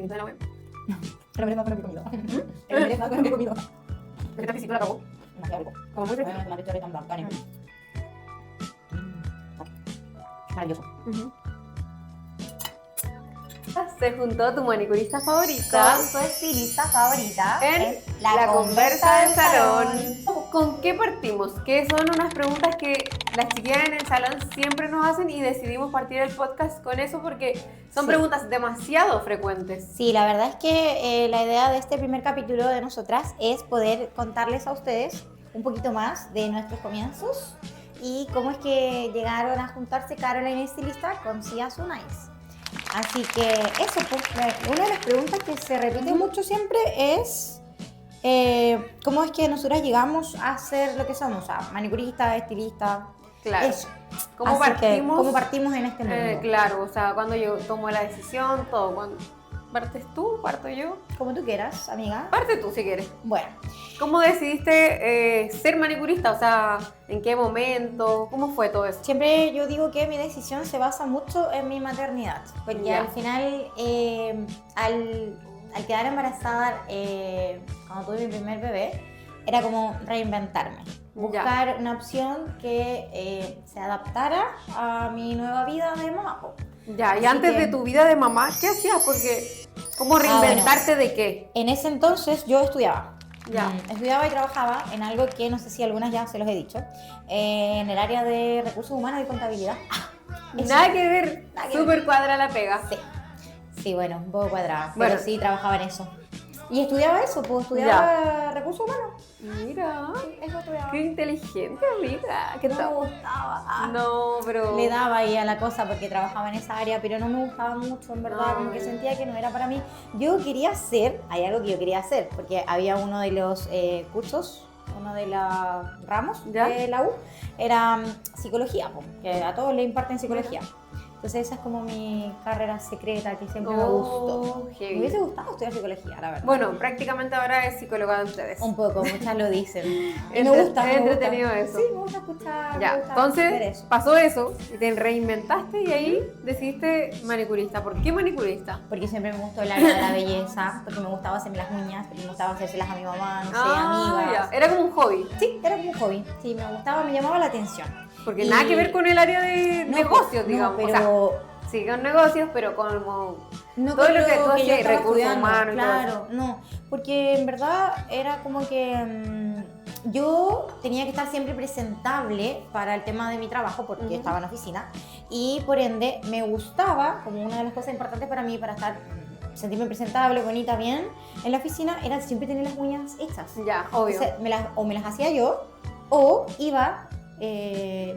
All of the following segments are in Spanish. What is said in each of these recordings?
bonito de la web. Pero me merezco lo que he comido. Me merezco lo que he comido. Esta física la acabó. Demasiado rico. Como muy fresquito. La leche tan blanca. Maravilloso. Se juntó tu manicurista favorita Con tu estilista favorita en la conversa del salón. ¿Con qué partimos? Que son unas preguntas que las chiquillas en el salón siempre nos hacen y decidimos partir el podcast con eso porque son preguntas demasiado frecuentes. Sí, la verdad es que la idea de este primer capítulo de nosotras es poder contarles a ustedes un poquito más de nuestros comienzos y cómo es que llegaron a juntarse Caroline estilista con Sia So Nice. Así que eso, pues, una de las preguntas que se repite mucho siempre es cómo es que nosotras llegamos a ser lo que somos, o sea, manicurista, estilista, Claro. eso. ¿Cómo Así que, partimos? ¿cómo partimos en este mundo? Claro, o sea, cuando yo tomo la decisión, todo. Cuando ¿partes tú? ¿Parto yo? Como tú quieras, amiga. Parte tú si quieres. Bueno, ¿Cómo decidiste ser manicurista? O sea, ¿en qué momento? ¿Cómo fue todo eso? siempre yo digo que mi decisión se basa mucho en mi maternidad, porque Ya. al final, al quedar embarazada, cuando tuve mi primer bebé, era como reinventarme, buscar una opción que se adaptara a mi nueva vida de mamá. Po. Ya, y Así antes que- de tu vida de mamá, ¿qué hacías? Porque, ¿cómo reinventarte de qué? En ese entonces yo estudiaba. Ya. Estudiaba y trabajaba en algo que no sé si algunas ya se los he dicho, en el área de recursos humanos y contabilidad. Eso. Nada que ver, Nada que súper cuadra la pega. Sí, bueno, un poco cuadrada, Bueno. pero sí trabajaba en eso. Y estudiaba eso, pues estudiaba recursos humanos. Mira, Eso estudiaba. qué inteligente, amiga. ¿Qué No me tal? gustaba. No, pero... Le daba ahí a la cosa porque trabajaba en esa área, pero no me gustaba mucho, en verdad, como que sentía que no era para mí. Yo quería hacer, hay algo que yo quería hacer, porque había uno de los cursos, uno de los ramos ¿Ya? de la U, era psicología, po, que a todos le imparten psicología. Entonces esa es como mi carrera secreta que siempre me gustó. heavy. Me hubiese gustado estudiar psicología, la verdad. Bueno, prácticamente ahora es psicóloga de ustedes. Un poco, muchas lo dicen. Y Es me gusta, es me gusta. entretenido eso. Sí, me gusta escuchar, Ya, me gusta ver entonces eso. pasó eso, y te reinventaste y ahí decidiste manicurista. ¿Por qué manicurista? Porque siempre me gustó el área de la belleza, porque me gustaba hacerme las uñas, porque me gustaba hacérselas a mi mamá, no sé, amigas. ya. Era como un hobby. Sí, era como un hobby. Sí, me gustaba, me llamaba la atención. Porque Y- nada que ver con el área de No, negocios, no, digamos. pero O sea, sí, con negocios, pero como no todo con lo que tú yo hacías, estaba recursos estudiando, humanos y todo claro, no, porque en verdad era como que yo tenía que estar siempre presentable para el tema de mi trabajo porque estaba en la oficina y por ende me gustaba, como una de las cosas importantes para mí, para estar sentirme presentable, bonita, bien en la oficina, era siempre tener las uñas hechas. ya, obvio. Entonces, o me las hacía yo o iba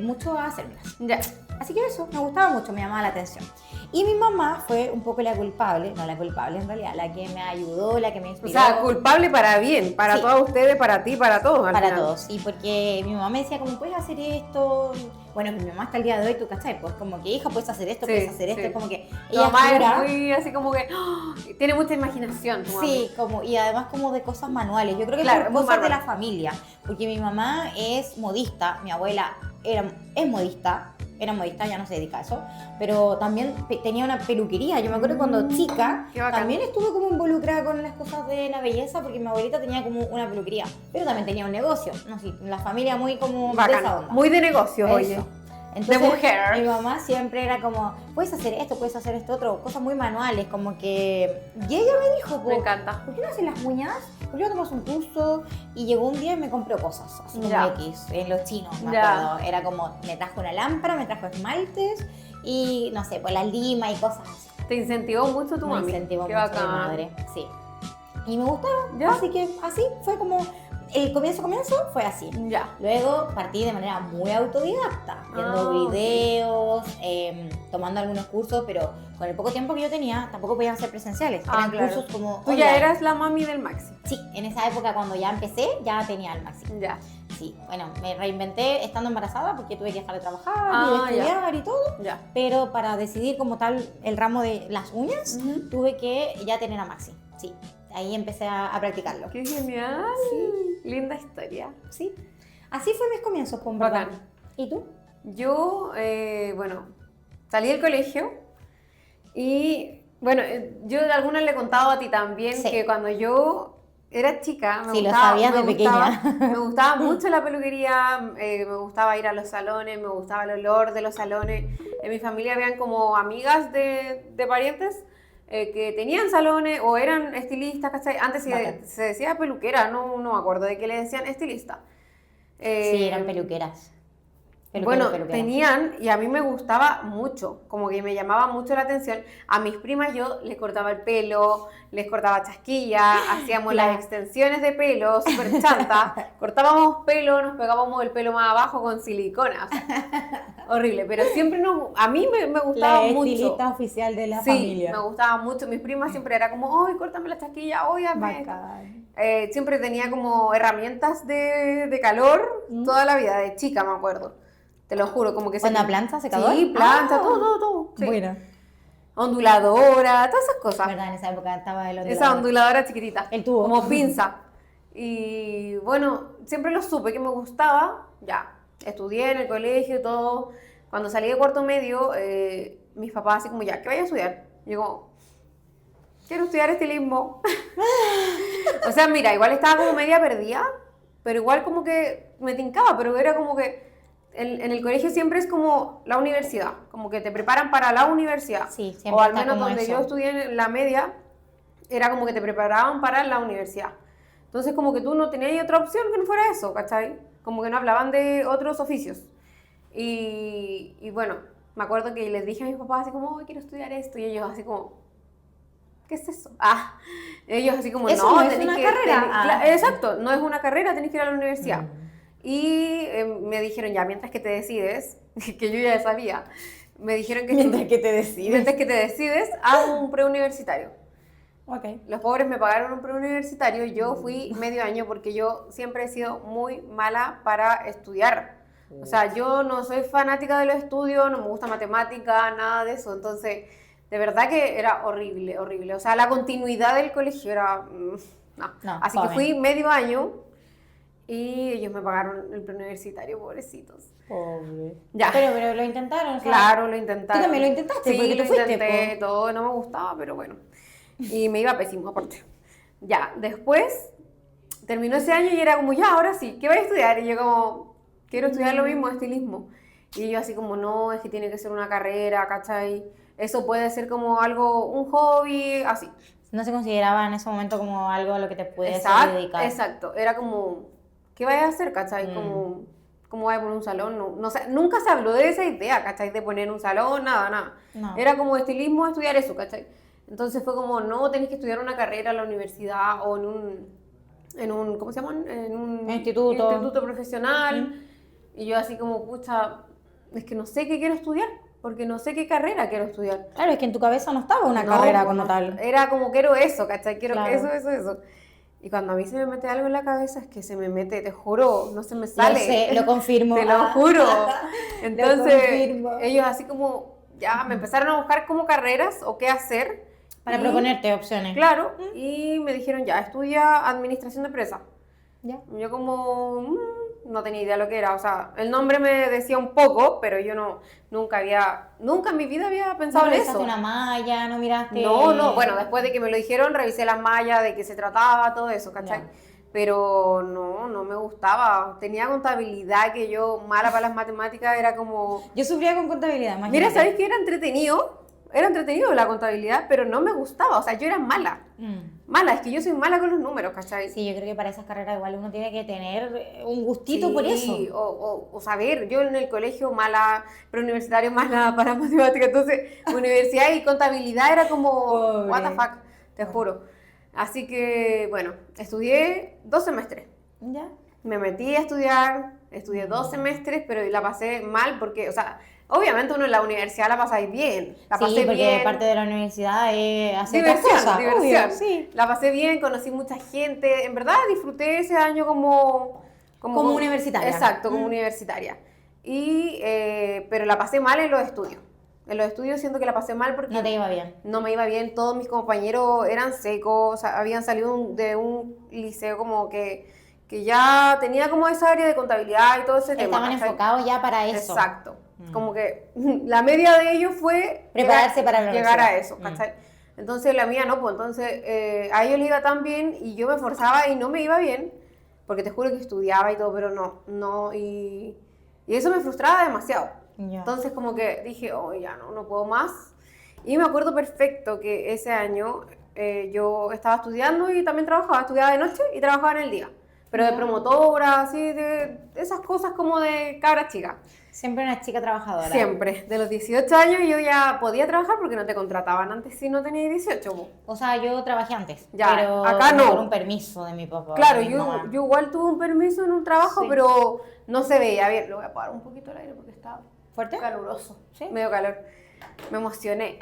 mucho a hacérmelas. Ya. Así que eso, me gustaba mucho, me llamaba la atención. Y mi mamá fue un poco la culpable, no la culpable en realidad, la que me ayudó, la que me O inspiró. sea, culpable para bien, para Sí. todos ustedes, para ti, para todos. al para final. todos, sí, porque mi mamá me decía, ¿cómo puedes hacer esto? Bueno, mi mamá hasta el día de hoy, tú cachai, pues como que hija, puedes hacer esto, Sí, puedes hacer esto, sí. es como que Tu ella mamá jura- es muy así como que tiene mucha imaginación. Tu Sí, como, y además como de cosas manuales. Yo creo que Claro, por muy cosas de manual. la familia. Porque mi mamá es modista, mi abuela es modista, era modista, ya no se dedica a eso, pero también tenía una peluquería. Yo me acuerdo cuando chica, qué bacán. también estuve como involucrada con las cosas de la belleza, porque mi abuelita tenía como una peluquería, pero también tenía un negocio. No sé, la familia muy como de esa Bacán. onda. Muy de negocios, Eso. oye. Entonces, mujer. mi mamá siempre era como, puedes hacer esto otro, cosas muy manuales, como que... Y ella me dijo, Me encanta. ¿por qué no haces las uñas? ¿Por qué no tomas un curso? Y llegó un día y me compró cosas, así como Ya. X, en los chinos, me Ya. acuerdo. Era como, me trajo una lámpara, me trajo esmaltes y, no sé, pues la lima y cosas así. Te incentivó mucho tu Me mami. incentivó Qué mucho mi bacán. madre, sí. Y me gustaba, ¿Ya? así que así fue como, el comienzo fue así. Ya. Luego partí de manera muy autodidacta, viendo ok. videos, tomando algunos cursos, pero con el poco tiempo que yo tenía, tampoco podían ser presenciales. Eran Claro. cursos como Tú ya online. eras la mami del Maxi. Sí, en esa época cuando ya empecé, ya tenía el máximo. Ya. Sí, bueno, me reinventé estando embarazada porque tuve que dejar de trabajar Ah, y de estudiar y todo, Ya. pero para decidir como tal el ramo de las uñas, tuve que ya tener a Maxi. Sí, ahí empecé a practicarlo. Qué genial. Linda historia. Sí, así fue mis comienzos, con verdad. Bacán. ¿Y tú? Yo, bueno, salí del colegio y Bueno, yo de alguna le he contado a ti también Sí. que cuando yo era chica, Sí, lo sabías de pequeña. me gustaba mucho la peluquería, me gustaba ir a los salones, me gustaba el olor de los salones. En mi familia habían como amigas de parientes que tenían salones o eran estilistas, ¿cachai? Antes Bacán. se decía peluquera, no me acuerdo de qué le decían estilista. Sí, eran Eh, peluqueras. bueno, Peluqueras. tenían, y a mí me gustaba mucho, como que me llamaba mucho la atención. A mis primas yo les cortaba el pelo, les cortaba chasquilla, hacíamos Claro. las extensiones de pelo, súper chanta, cortábamos pelo, nos pegábamos el pelo más abajo con silicona, o sea, horrible, pero siempre a mí me gustaba La mucho. estilista oficial de la Sí, familia. me gustaba mucho. Mis primas siempre era como, ¡ay, córtame la chasquilla! ¡Ay, hazme esto! Bacán. Siempre tenía como herramientas de calor toda la vida, de chica me acuerdo. Te lo juro, como que ¿Onda plancha, secador? Sí, plancha, Ah, todo. Sí. Bueno, Onduladora, todas esas cosas. verdad, en esa época estaba el Esa ondulador. onduladora chiquitita. El tubo. Como pinza. Y bueno, siempre lo supe que me gustaba. Ya, estudié en el colegio y todo. Cuando salí de cuarto medio, mis papás así como, ya, ¿qué vaya a estudiar? Y yo como, quiero estudiar estilismo. O sea, mira, igual estaba como media perdida, pero igual como que me tincaba, pero era como que en el colegio siempre es como la universidad, como que te preparan para la universidad. Sí, siempre o al está menos como donde eso. yo estudié en la media, era como que te preparaban para la universidad. Entonces como que tú no tenías otra opción que no fuera eso, ¿cachai? Como que no hablaban de otros oficios. Y bueno, me acuerdo que les dije a mis papás así como, oh, quiero estudiar esto, y ellos así como, ¿qué es eso? Ellos así como, Eso no, no es tenés una que, carrera. exacto, no es una carrera, tenés que ir a la universidad. Y me dijeron, ya, mientras que te decides, que yo ya sabía, me dijeron que Mientras que te decides. mientras que te decides, haz un preuniversitario. Ok. Los pobres me pagaron un preuniversitario, yo fui medio año porque yo siempre he sido muy mala para estudiar. O sea, yo no soy fanática de los estudios, no me gusta matemática, nada de eso. Entonces, de verdad que era horrible, horrible. O sea, la continuidad del colegio era... no. No, Así que fome. fui medio año y ellos me pagaron el preuniversitario, pobrecitos. Pobre. Ya. Pero lo intentaron, o sea, Claro, lo intentaron. Tú también lo intentaste, Sí, porque tú lo fuiste, intenté, po. todo, no me gustaba, pero bueno. Y me iba pésimo, aparte. Ya, después terminó ese año y era como, ya, ahora sí, ¿qué voy a estudiar? Y yo como, quiero estudiar lo mismo, estilismo. Y yo así como, no, es que tiene que ser una carrera, ¿cachai? Eso puede ser como algo, un hobby, así. No se consideraba en ese momento como algo a lo que te puedes dedicar. Exacto, era como, ¿qué vayas a hacer, cachai? Como, ¿cómo voy a poner un salón? No sé, nunca se habló de esa idea, cachai, de poner un salón, nada. No. Era como estilismo, estudiar eso, cachai. Entonces fue como, no, tenés que estudiar una carrera en la universidad o en un ¿cómo se llaman? En un instituto profesional. Y yo así como, pucha, es que no sé qué quiero estudiar, porque no sé qué carrera quiero estudiar. Claro, es que en tu cabeza no estaba una No, carrera pues como no, tal. era como quiero eso, ¿cachai? Quiero Claro. eso. Y cuando a mí se me mete algo en la cabeza, es que se me mete, te juro, no se me sale. Lo sé, lo confirmo. Te lo juro. Entonces, confirmo. ellos así como, ya me empezaron a buscar como carreras o qué hacer. Para Y, proponerte opciones. Claro, y me dijeron, ya, estudia administración de empresa. Ya. Yo como, no tenía idea lo que era, o sea, el nombre me decía un poco, pero yo nunca en mi vida había pensado No en revisaste eso. una malla, no miraste... No, bueno, después de que me lo dijeron, revisé las mallas, de qué se trataba, todo eso, ¿cachai? Ya. Pero no me gustaba. Tenía contabilidad que yo, mala para las matemáticas, era como... Yo sufría con contabilidad, imagínate. Mira, ¿sabes qué? Era entretenido la contabilidad, pero no me gustaba, o sea, yo era mala. Mala, es que yo soy mala con los números, ¿cachai? Sí, yo creo que para esas carreras igual uno tiene que tener un gustito por eso. O saber, yo en el colegio mala, preuniversitario mala para matemáticas, entonces universidad y contabilidad era como, Pobre. what the fuck, te juro. Así que, bueno, estudié 2 semestres. ¿Ya? Me metí a estudiar, estudié 2 semestres, pero la pasé mal porque, o sea, obviamente uno en la universidad la pasáis bien. La pasé Sí, porque bien. parte de la universidad es hacer otras Diversión, cosas. diversión. Obvio, sí. La pasé bien, conocí mucha gente. En verdad disfruté ese año como universitaria. Exacto, como universitaria. Pero la pasé mal en los estudios. En los estudios siento que la pasé mal porque No te iba bien. no me iba bien. Todos mis compañeros eran secos, o sea, habían salido de un liceo como que ya tenía como esa área de contabilidad y todo ese tema. Estaban ¿cachai? enfocados ya para eso. Exacto. Como que la media de ellos fue Prepararse para la llegar a universidad. eso, ¿cachai? Entonces la mía no, pues entonces a ellos le iba tan bien y yo me esforzaba y no me iba bien, porque te juro que estudiaba y todo, pero no, y eso me frustraba demasiado. Ya. Entonces como que dije, oh, ya no puedo más. Y me acuerdo perfecto que ese año yo estaba estudiando y también trabajaba, estudiaba de noche y trabajaba en el día, pero de Ya. promotora, así, de esas cosas como de cabra chica. Siempre una chica trabajadora. Siempre, de los 18 años yo ya podía trabajar porque no te contrataban antes si no tenías 18. Po. O sea, yo trabajé antes, Ya, pero acá como no. por un permiso de mi papá. Claro, de mi mamá. yo igual tuve un permiso en un trabajo, Sí. pero no se veía bien. Lo voy a apagar un poquito el aire porque está ¿Fuerte? caluroso, Sí. medio calor. Me emocioné.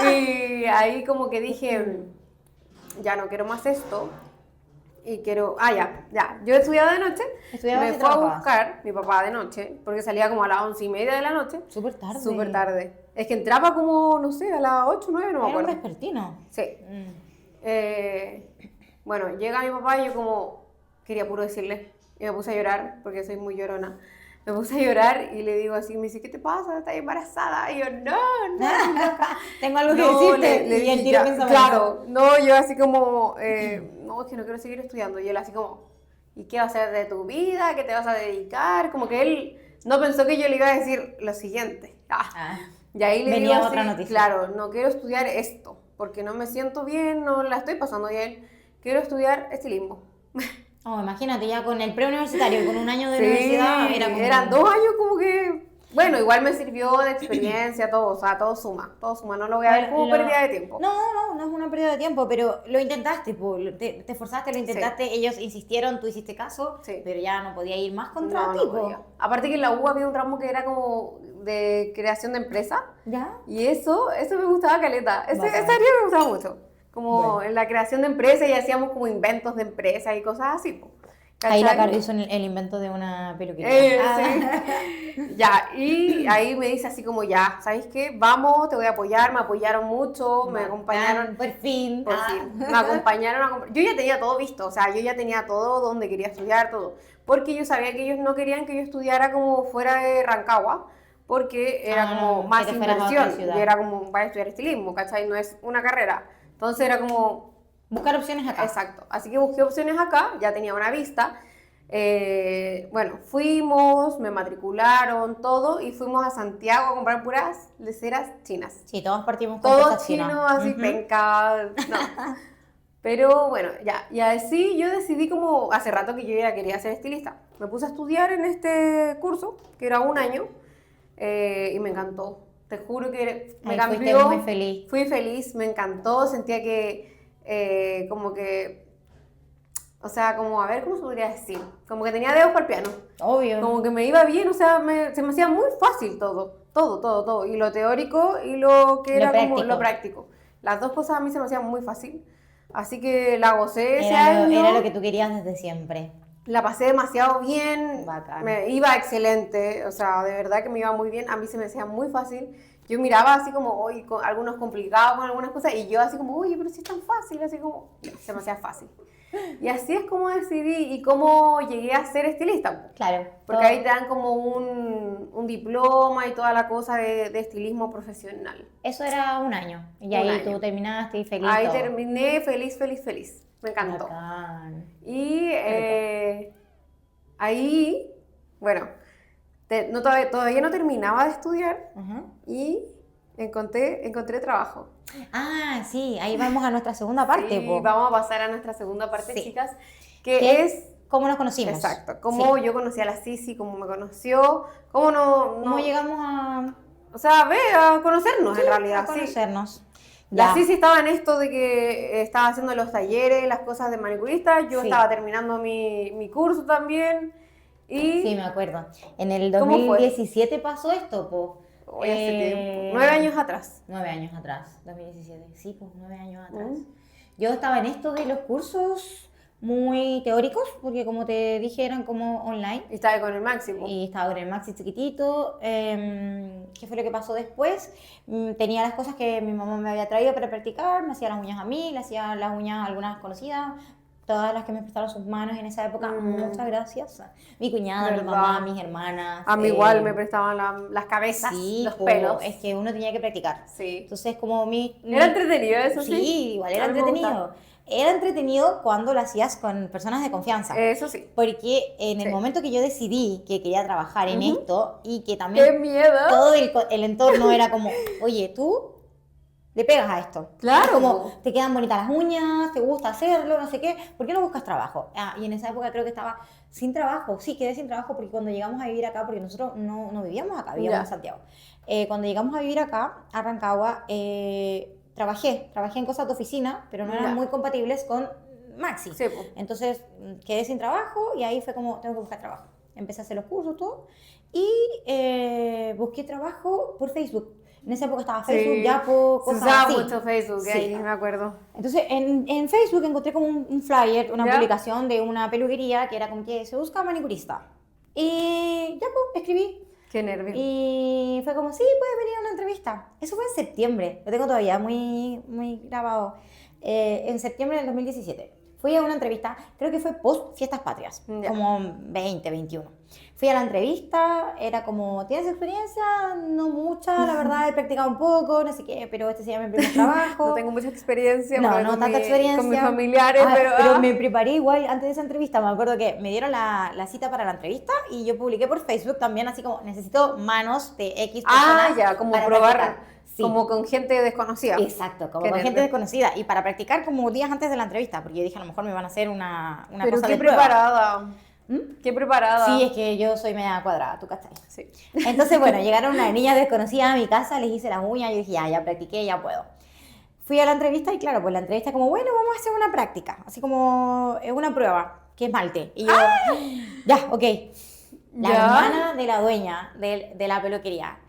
Y ahí como que dije, ya no quiero más esto. Y quiero, ya. Yo estudiaba de noche, Estudiabas me y fue a trabajabas. buscar mi papá de noche, porque salía como a las 11:30 de la noche. Súper tarde. Súper tarde. Es que entraba como, no sé, a las 8, 9, no me Era un acuerdo. vespertino. Sí. Mm. Bueno, llega mi papá y yo como quería puro decirle. Y me puse a llorar, porque soy muy llorona. Me puse a llorar y le digo así, me dice, ¿qué te pasa? ¿Estás embarazada? Y yo, no. Tengo algo que No, decirte. le y dije, el tiro ya, piensa claro, no, yo así como, no, es que no quiero seguir estudiando. Y él así como, ¿y qué vas a hacer de tu vida? ¿Qué te vas a dedicar? Como que él no pensó que yo le iba a decir lo siguiente. Y ahí le venía digo otra así, noticia. claro, no quiero estudiar esto, porque no me siento bien, no la estoy pasando bien. Quiero estudiar estilismo. Oh, imagínate, ya con el preuniversitario, con un año de Sí, universidad, era como... eran 2 años como que... Bueno, igual me sirvió de experiencia, todo, o sea, todo suma, no lo voy a ver como pérdida de tiempo. No es una pérdida de tiempo, pero lo intentaste, te esforzaste, lo intentaste, ellos insistieron, tú hiciste caso, Sí. pero ya no podía ir más contra No, ti, no podía. Aparte que en la U había un ramo que era como de creación de empresa, ¿Ya? y eso me gustaba caleta, esa Bacán. área me gustaba mucho, como Bueno. en la creación de empresa y hacíamos como inventos de empresa y cosas así, po. Ahí la ¿Cachai? Caro hizo el invento de una peluquería. Sí. Ya, y ahí me dice así como, ya, ¿sabes qué? Vamos, te voy a apoyar, me apoyaron mucho, me Bacán, acompañaron. por fin. Por fin, me acompañaron. Yo ya tenía todo visto, o sea, yo ya tenía todo donde quería estudiar, todo. Porque yo sabía que ellos no querían que yo estudiara como fuera de Rancagua, porque era como que más te fueras a otra inversión. ciudad. Y era como, vaya a estudiar estilismo, ¿cachai? No es una carrera. Entonces era como, Buscar opciones acá. exacto. Así que busqué opciones acá, ya tenía una vista. Bueno, fuimos, me matricularon, todo, y fuimos a Santiago a comprar puras leceras chinas. Sí, todos partimos con Todo cosas chinas. chino, así, Ujú. penca, no. Pero bueno, ya, y así yo decidí como, hace rato que yo ya quería ser estilista. Me puse a estudiar en este curso, que era 1 año, y me encantó. Te juro que me Ahí cambió. fuiste muy feliz. Fui feliz, me encantó, sentía que como que, o sea, como, a ver, ¿cómo se podría decir? Como que tenía dedos para el piano. Obvio. Como que me iba bien, o sea, se me hacía muy fácil todo. Y lo teórico y lo que Lo era como práctico. lo práctico. Las dos cosas a mí se me hacían muy fácil. Así que la gocé ese Era año. lo que tú querías desde siempre. La pasé demasiado bien, Bacán. me iba excelente, o sea, de verdad que me iba muy bien, a mí se me hacía muy fácil. Yo miraba así como, oye, con algunos complicados con algunas cosas, y yo así como, oye, pero si es tan fácil, así como, se me hacía fácil. Y así es como decidí y cómo llegué a ser estilista. Claro. Porque todo- ahí te dan como un diploma y toda la cosa de estilismo profesional. Eso era 1 año. Y Un ahí año. tú terminaste y feliz. Ahí todo. terminé feliz. Me encantó. Bacán. Y ahí, bueno, todavía no terminaba de estudiar Ajá. y encontré trabajo. Ah, sí, ahí vamos a nuestra segunda parte. Y po. vamos a pasar a nuestra segunda parte, Sí. chicas, que ¿Qué? es... ¿Cómo nos conocimos? Exacto, cómo Sí. yo conocí a la Sisi, cómo me conoció, cómo no... ¿Cómo llegamos a, O sea, a conocernos en realidad, a sí. conocernos? La Ya. Sisi estaba en esto de que estaba haciendo los talleres, las cosas de manicurista, yo Sí. estaba terminando mi curso también, y... Sí, me acuerdo. En el ¿Cómo fue? 2017 pasó esto, po. Hoy hace tiempo, 9 años atrás. 9 años atrás, 2017. Sí, pues 9 años atrás. Mm. Yo estaba en esto de los cursos muy teóricos, porque como te dije, eran como online. Y estaba con el máximo. Y estaba con el maxi chiquitito. ¿Qué fue lo que pasó después? Tenía las cosas que mi mamá me había traído para practicar, me hacía las uñas a mí, le hacía las uñas a algunas conocidas, todas las que me prestaron sus manos en esa época, muchas gracias. Mi cuñada, mi ¿Verdad? mamá, mis hermanas. A mí igual me prestaban las cabezas, Sí, los pelos. es que uno tenía que practicar. Sí. Entonces, como Era entretenido eso, sí. Sí, igual era A mí me entretenido. Era entretenido cuando lo hacías con personas de confianza. Eso sí. Porque en el Sí. momento que yo decidí que quería trabajar en esto y que ¡Qué también miedo! todo el entorno era como, oye, tú le pegas a esto. Claro. Es como, te quedan bonitas las uñas, te gusta hacerlo, no sé qué, ¿por qué no buscas trabajo? Y en esa época creo que estaba sin trabajo, sí, quedé sin trabajo porque cuando llegamos a vivir acá, porque nosotros no vivíamos acá, vivíamos Ya. en Santiago. Cuando llegamos a vivir acá, a Rancagua, trabajé en cosas de oficina, pero no eran Ya. muy compatibles con Maxi. Sí, po. Entonces quedé sin trabajo y ahí fue como, tengo que buscar trabajo. Empecé a hacer los cursos, todo, y busqué trabajo por Facebook. En esa época estaba Facebook, Sí. Yapo, Se cosas usaba así. mucho Facebook, Sí. ahí me acuerdo. Entonces en Facebook encontré como un flyer, una ¿Ya? publicación de una peluquería que era como que se busca manicurista. Y ya pues, escribí. Qué nervio. Y fue como, sí, puedes venir a una entrevista. Eso fue en septiembre, lo tengo todavía muy grabado. En septiembre del 2017. Fui a una entrevista, creo que fue post Fiestas Patrias, Ya. como 21. Fui a la entrevista, era como, ¿tienes experiencia? No mucha, la verdad, he practicado un poco, no sé qué, pero este sería mi primer trabajo. No tengo mucha experiencia. No, porque no con tanta experiencia. Con mis familiares, Ah, pero... me preparé igual antes de esa entrevista. Me acuerdo que me dieron la cita para la entrevista y yo publiqué por Facebook también, así como, necesito manos de X personas ya, como para probar, practicar. Sí. como con gente desconocida. Exacto, como Qué con gente nervio. desconocida. Y para practicar como días antes de la entrevista, porque yo dije, a lo mejor me van a hacer una Pero cosa qué de prueba. preparada. ¿Mm? Qué preparada. Sí, es que yo soy media cuadrada, ¿tú cachai? Sí. Entonces, bueno, llegaron unas niñas desconocidas a mi casa, les hice las uñas, yo dije, ya practiqué, ya puedo. Fui a la entrevista y claro, pues la entrevista como, bueno, vamos a hacer una práctica, así como una prueba, que es malte. Y yo, ya, ok. La ¿Ya? hermana de la dueña de la peluquería.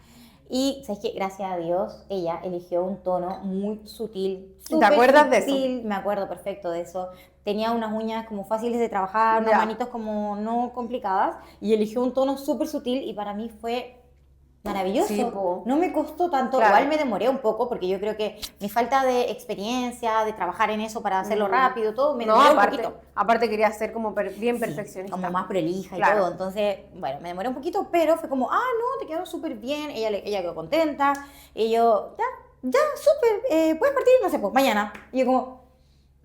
Y, ¿sabes qué? Gracias a Dios, ella eligió un tono muy sutil. ¿Te acuerdas de eso? sutil, me acuerdo perfecto de eso. Tenía unas uñas como fáciles de trabajar, unas Ya. manitos como no complicadas. Y eligió un tono súper sutil y para mí fue maravilloso. Sí, po. No me costó tanto, Claro. igual me demoré un poco porque yo creo que mi falta de experiencia, de trabajar en eso para hacerlo rápido, todo, me No, demoré un aparte, poquito. aparte quería ser como bien Sí, perfeccionista. como más prolija y Claro. todo. Entonces, bueno, me demoré un poquito, pero fue como, no, te quedaron súper bien. Ella quedó contenta. Y yo, ya, súper, puedes partir, no sé, pues mañana. Y yo como,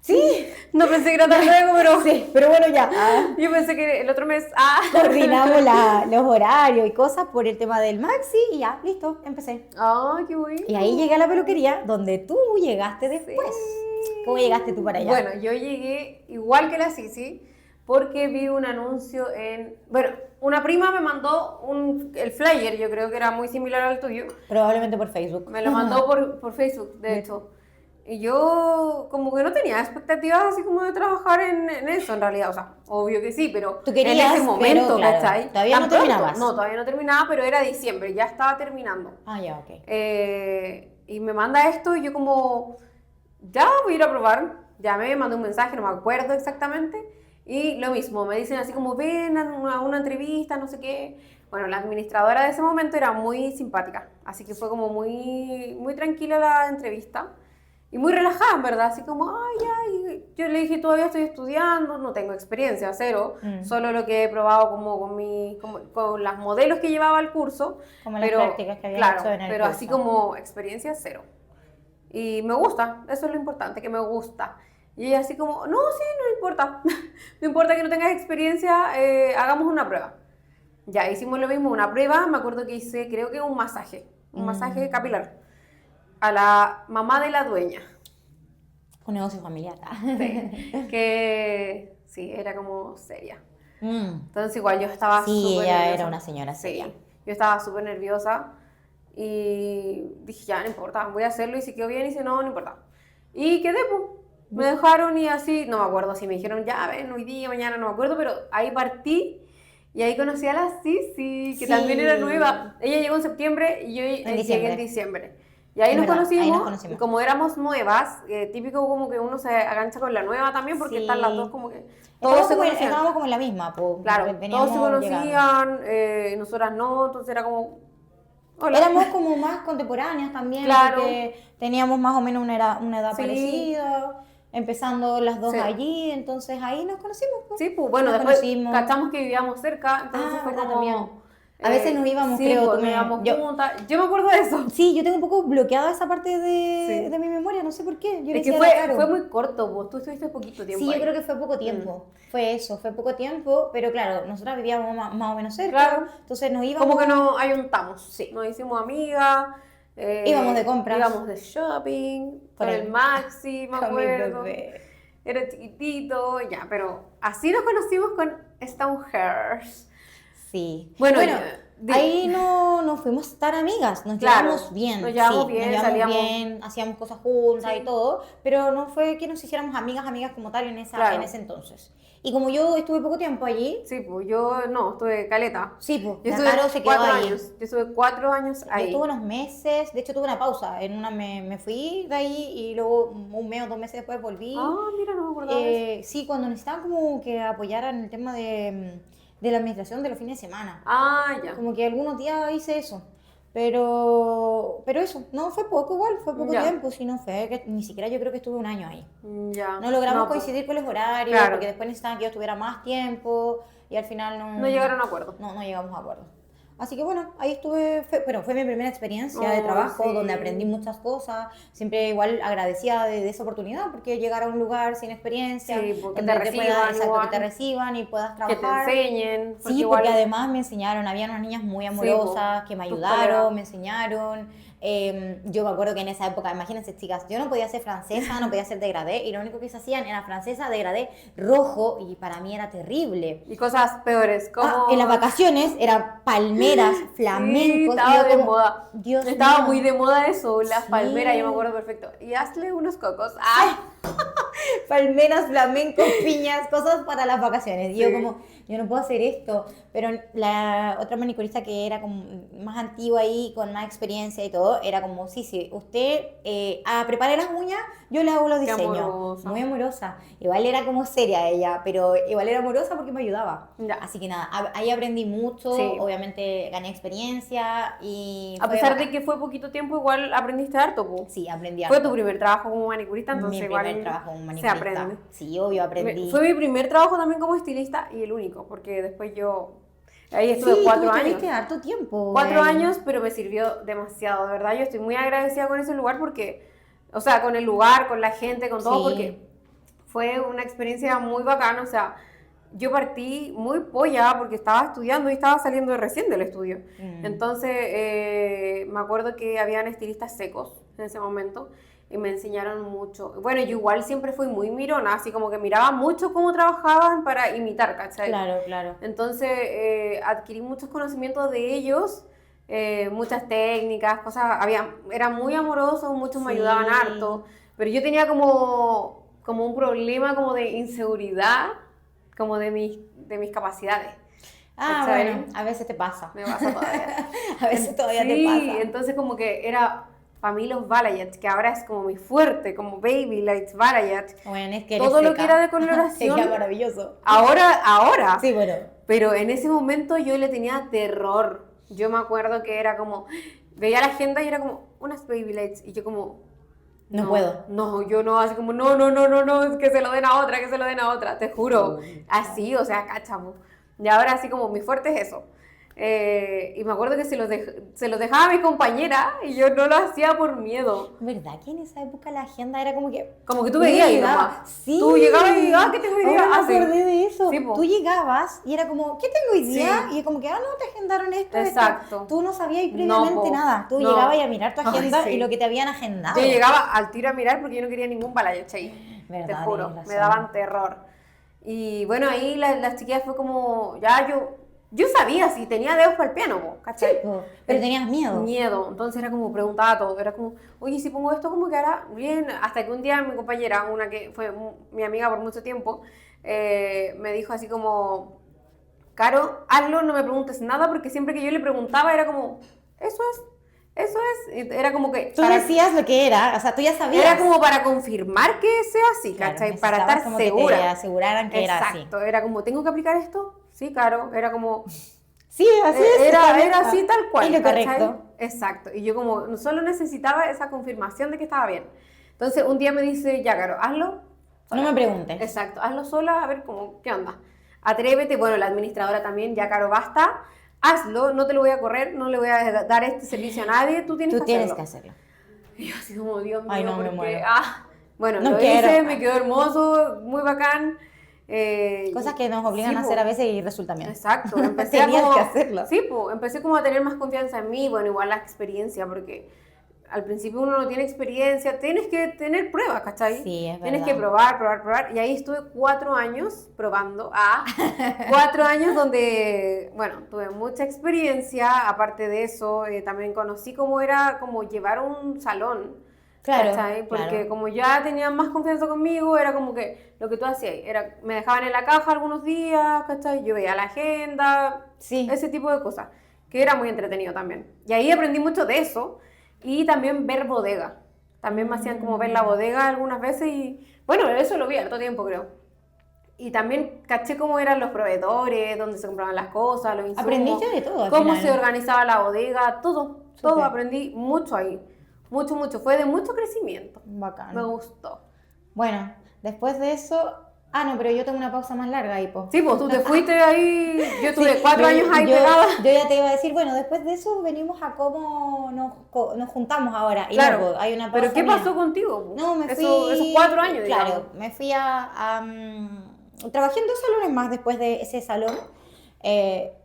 sí, No pensé que era tan luego, pero... sí, pero bueno, ya. Yo pensé que el otro mes... Coordinamos los horarios y cosas por el tema del Maxi y ya, listo, empecé. ¡Ay, qué bueno! Y ahí llegué a la peluquería donde tú llegaste después. ¿Cómo llegaste tú para allá? Bueno, yo llegué igual que la Sisi porque vi un anuncio en... Bueno, una prima me mandó el flyer, yo creo que era muy similar al tuyo. Probablemente por Facebook. Me lo mandó por Facebook, de hecho. Y yo como que no tenía expectativas así como de trabajar en eso en realidad. O sea, obvio que sí, pero Tú querías, en ese momento, pero, claro, ¿cachai? todavía Tan no pronto. terminabas. No, todavía no terminaba, pero era diciembre, ya estaba terminando. Ya, ok. Y me manda esto y yo como, ya voy a ir a probar. Ya me mandó un mensaje, no me acuerdo exactamente. Y lo mismo, me dicen así como, ven a una entrevista, no sé qué. Bueno, la administradora de ese momento era muy simpática, así que fue como muy tranquila la entrevista. Y muy relajada, en verdad, así como, y yo le dije, todavía estoy estudiando, no tengo experiencia, cero, solo lo que he probado como con las modelos que llevaba el curso. Como las prácticas que había hecho en el pero curso. así como experiencia, cero. Y me gusta, eso es lo importante, que me gusta. Y ella así como, no, sí, no importa, no importa que no tengas experiencia, hagamos una prueba. Ya, hicimos lo mismo, una prueba, me acuerdo que hice, creo que un masaje capilar. A la mamá de la dueña. Un negocio familiar. Sí, que sí, era como seria. Mm. Entonces igual yo estaba Sí, súper ella nerviosa. era una señora seria. Sí, yo estaba súper nerviosa y dije, ya, no importa, voy a hacerlo y si quedó bien y si no, no importa. Y quedé, pues. Me dejaron y así, no me acuerdo si me dijeron, ya, ven, hoy día, mañana, no me acuerdo, pero ahí partí. Y ahí conocí a la Sisi, que Sí. también era nueva. Ella llegó en septiembre y yo llegué en diciembre. Y ahí Es nos, verdad, conocimos, ahí nos conocimos. y como éramos nuevas, típico como que uno se agancha con la nueva también, porque Sí. están las dos como que... Todos se conocían. Estábamos como en la misma, pues. Claro, veníamos todos se llegando. conocían, nosotras no, entonces era como... Hola. Éramos como más contemporáneas también, Claro. porque teníamos más o menos una edad Sí. parecida. empezando las dos Sí. allí, entonces ahí nos conocimos. Pues. Sí, pues bueno, Nos después conocimos. cachamos que vivíamos cerca, entonces fue verdad, como... también. A veces nos íbamos, sí, creo, pues, tú nos íbamos yo- juntas. Yo me acuerdo de eso. Sí, yo tengo un poco bloqueada esa parte de, Sí. de mi memoria, no sé por qué. Yo le Es que decía a la Caro. fue muy corto, pues tú estuviste poquito tiempo Sí, yo ahí. creo que fue poco tiempo. Fue eso, fue poco tiempo, pero claro, nosotras vivíamos más o menos cerca, Claro. entonces nos íbamos. Como que nos ayuntamos. Sí. Nos hicimos amigas. Íbamos de compras. Íbamos de shopping. Por Con ahí. el Maxi, me Con mi acuerdo. bebé. Era chiquitito, ya, pero así nos conocimos con Stonehurst. Sí. Bueno, ahí no nos fuimos tan amigas, nos Claro, llevamos bien. nos llevamos sí, bien, nos llevamos salíamos- bien, hacíamos cosas juntas Sí. y todo, pero no fue que nos hiciéramos amigas como tal en Claro. ese entonces. Y como yo estuve poco tiempo allí, Sí, pues yo no, estuve caleta. sí, pues, Yo la estuve Caro se quedó 4 ahí. años. Yo estuve 4 años Yo ahí. estuve unos meses, de hecho tuve una pausa, en una me fui de ahí y luego un mes o 2 meses después volví. Ah, mira, no me acordaba de eso. Sí, cuando necesitaban como que apoyaran el tema de la administración de los fines de semana. Ah, ya. Como que algunos días hice eso. Pero eso, no fue poco igual, fue poco Ya. tiempo, si no fue, que ni siquiera yo creo que estuve un año ahí. Ya. No logramos pues, coincidir con los horarios, Claro. porque después necesitaban que yo estuviera más tiempo y al final No llegaron a acuerdo. no llegamos a acuerdo. Así que bueno, ahí estuve, fue mi primera experiencia de Oh, trabajo, sí. donde aprendí muchas cosas, siempre igual agradecida de esa oportunidad, porque llegar a un lugar sin experiencia, Sí, porque donde te reciban exacto, igual. que te reciban y puedas Que te trabajar. enseñen. Sí, igual- porque además me enseñaron, habían unas niñas muy amorosas que me tus ayudaron, colegas. me enseñaron. Yo me acuerdo que en esa época, imagínense chicas, yo no podía ser francesa, no podía ser degradé, y lo único que se hacían era francesa, degradé, rojo, y para mí era terrible. Y cosas peores, como... En las vacaciones eran palmeras, flamencos. estaba y yo de como, moda. Dios Estaba mío. muy de moda eso, las Sí. palmeras, yo me acuerdo perfecto. Y hazle unos cocos. ¡Ay! Palmeras, flamencos, piñas, cosas para las vacaciones. Y yo Sí. como, yo no puedo hacer esto. Pero la otra manicurista que era como más antigua ahí, con más experiencia y todo, era como, sí, usted prepare las uñas, yo le hago los Qué diseños. amorosa. Muy amorosa. Igual era como seria ella, pero igual era amorosa porque me ayudaba. Ya. Así que nada, ahí aprendí mucho, Sí. obviamente gané experiencia y... A fue pesar bacán. de que fue poquito tiempo, igual aprendiste harto, po. Sí, aprendí Fue harto. tu primer trabajo como manicurista, entonces Mi igual primer trabajo como se manicurista. aprende. Sí, obvio, aprendí. Fue mi primer trabajo también como estilista y el único, porque después yo ahí estuve Sí, 4 tú años. tuviste harto tiempo. 4 ahí. años, pero me sirvió demasiado, de verdad. Yo estoy muy agradecida con ese lugar porque, o sea, con el lugar, con la gente, con todo, Sí. porque fue una experiencia muy bacana. O sea, yo partí muy polla porque estaba estudiando y estaba saliendo recién del estudio. Entonces, me acuerdo que habían estilistas secos en ese momento y me enseñaron mucho. Bueno, yo igual siempre fui muy mirona, así como que miraba mucho cómo trabajaban para imitar, ¿cachai? Claro. Entonces adquirí muchos conocimientos de ellos, muchas técnicas, cosas, eran muy amorosos, muchos me Sí. ayudaban harto, pero yo tenía como un problema como de inseguridad, como de mis capacidades. Ah, ¿cachai? bueno, a veces te pasa. Me pasa todavía. A veces todavía Sí, te pasa. entonces como que era Pamilos Balayage, que ahora es como mi fuerte, como Baby Lights Balayage. Bueno, es que Todo lo seca. que era de coloración. Sería maravilloso. Ahora. Sí, bueno. Pero en ese momento yo le tenía terror. Yo me acuerdo que era como, veía la agenda y era como, unas Baby Lights. Y yo como, No puedo. No, yo no, así como, no, que se lo den a otra, te juro. Así, o sea, cachamo. Y ahora así como, mi fuerte es eso. Y me acuerdo que se los dejaba a mi compañera y yo no lo hacía por miedo. ¿Verdad que en esa época la agenda era como que... Como que tú veías y llegaba. nomás. Sí. Tú llegabas y ¿qué tengo hoy día? Ahora me Así. acordé de eso. Sí, po. Tú llegabas y era como, ¿qué tengo hoy día? Sí. Y como que, no, te agendaron esto. Exacto. Tú no sabías No, previamente po. nada. Tú No. llegabas a mirar tu Ay, agenda sí. y lo que te habían agendado. Yo llegaba al tiro a mirar porque yo no quería ningún balayoche ahí. Verdad, Te juro, tienes me razón. daban terror. Y bueno, ahí las chiquillas fue como, ya yo sabía si tenía dedos para el piano, po, ¿cachai? Po, pero tenías miedo. Miedo, entonces era como preguntaba todo, era como, oye, si pongo esto, ¿cómo quedará? Bien, hasta que un día mi compañera, una que fue mi amiga por mucho tiempo, me dijo así como, Caro, hazlo, no me preguntes nada, porque siempre que yo le preguntaba era como, eso es, y era como que... Tú decías lo que era, o sea, tú ya sabías. Era como para confirmar que sea así, Claro, ¿cachai? Para necesitabas estar como que te segura. aseguraran que era así. Exacto, era como, ¿tengo que aplicar esto? Sí, claro, era como... Sí, así es. está bien. Era así tal cual. Y lo ¿cachai? correcto. Exacto. Y yo como solo necesitaba esa confirmación de que estaba bien. Entonces un día me dice, ya, Caro, hazlo. No me preguntes. Exacto, hazlo sola, a ver cómo, qué onda. Atrévete, bueno, la administradora también, ya Caro, basta. Hazlo, no te lo voy a correr, no le voy a dar este servicio a nadie, tú tienes que hacerlo. Y yo así como, Dios mío, Ay, no, porque, me muero. bueno, No lo quiero. hice, me quedó hermoso, muy bacán. Cosas que nos obligan a hacer a veces y resulta bien. Exacto, empecé Tenías que hacerlo. Sí, pues, empecé como a tener más confianza en mí, bueno, igual la experiencia, porque al principio uno no tiene experiencia, tienes que tener pruebas, ¿cachai? Sí, es Tienes verdad. que probar, y ahí estuve 4 años probando, 4 años donde, bueno, tuve mucha experiencia, aparte de eso, también conocí cómo era como llevar un salón, Claro, ¿cachai? Porque claro. como ya tenían más confianza conmigo, era como que lo que tú hacías, era, me dejaban en la caja algunos días, ¿cachai? Yo veía la agenda, Sí. ese tipo de cosas, que era muy entretenido también. Y ahí aprendí mucho de eso, y también ver bodega. También me hacían como ver la bodega algunas veces y, bueno, eso lo vi harto tiempo, creo. Y también caché cómo eran los proveedores, dónde se compraban las cosas, los insumos. Aprendiste de todo al cómo final. se organizaba la bodega, todo. Todo Súper. aprendí mucho ahí. Mucho, mucho. Fue de mucho crecimiento. Bacán. Me gustó. Bueno, después de eso... Ah, no, pero yo tengo una pausa más larga ahí, po. Sí, pues tú te fuiste ahí, yo estuve Sí, 4 años ahí yo, pegada. yo ya te iba a decir, bueno, después de eso venimos a cómo nos juntamos ahora. Y Claro, no, pues, hay una pausa pero ¿qué mía. pasó contigo? No, me fui... Esos 4 años, Claro, digamos. me fui trabajé en 2 salones más después de ese salón.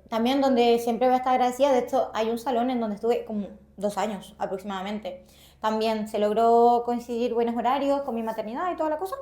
También donde siempre voy a estar agradecida. De hecho, hay un salón en donde estuve como 2 años aproximadamente. También se logró coincidir buenos horarios con mi maternidad y toda la cosa.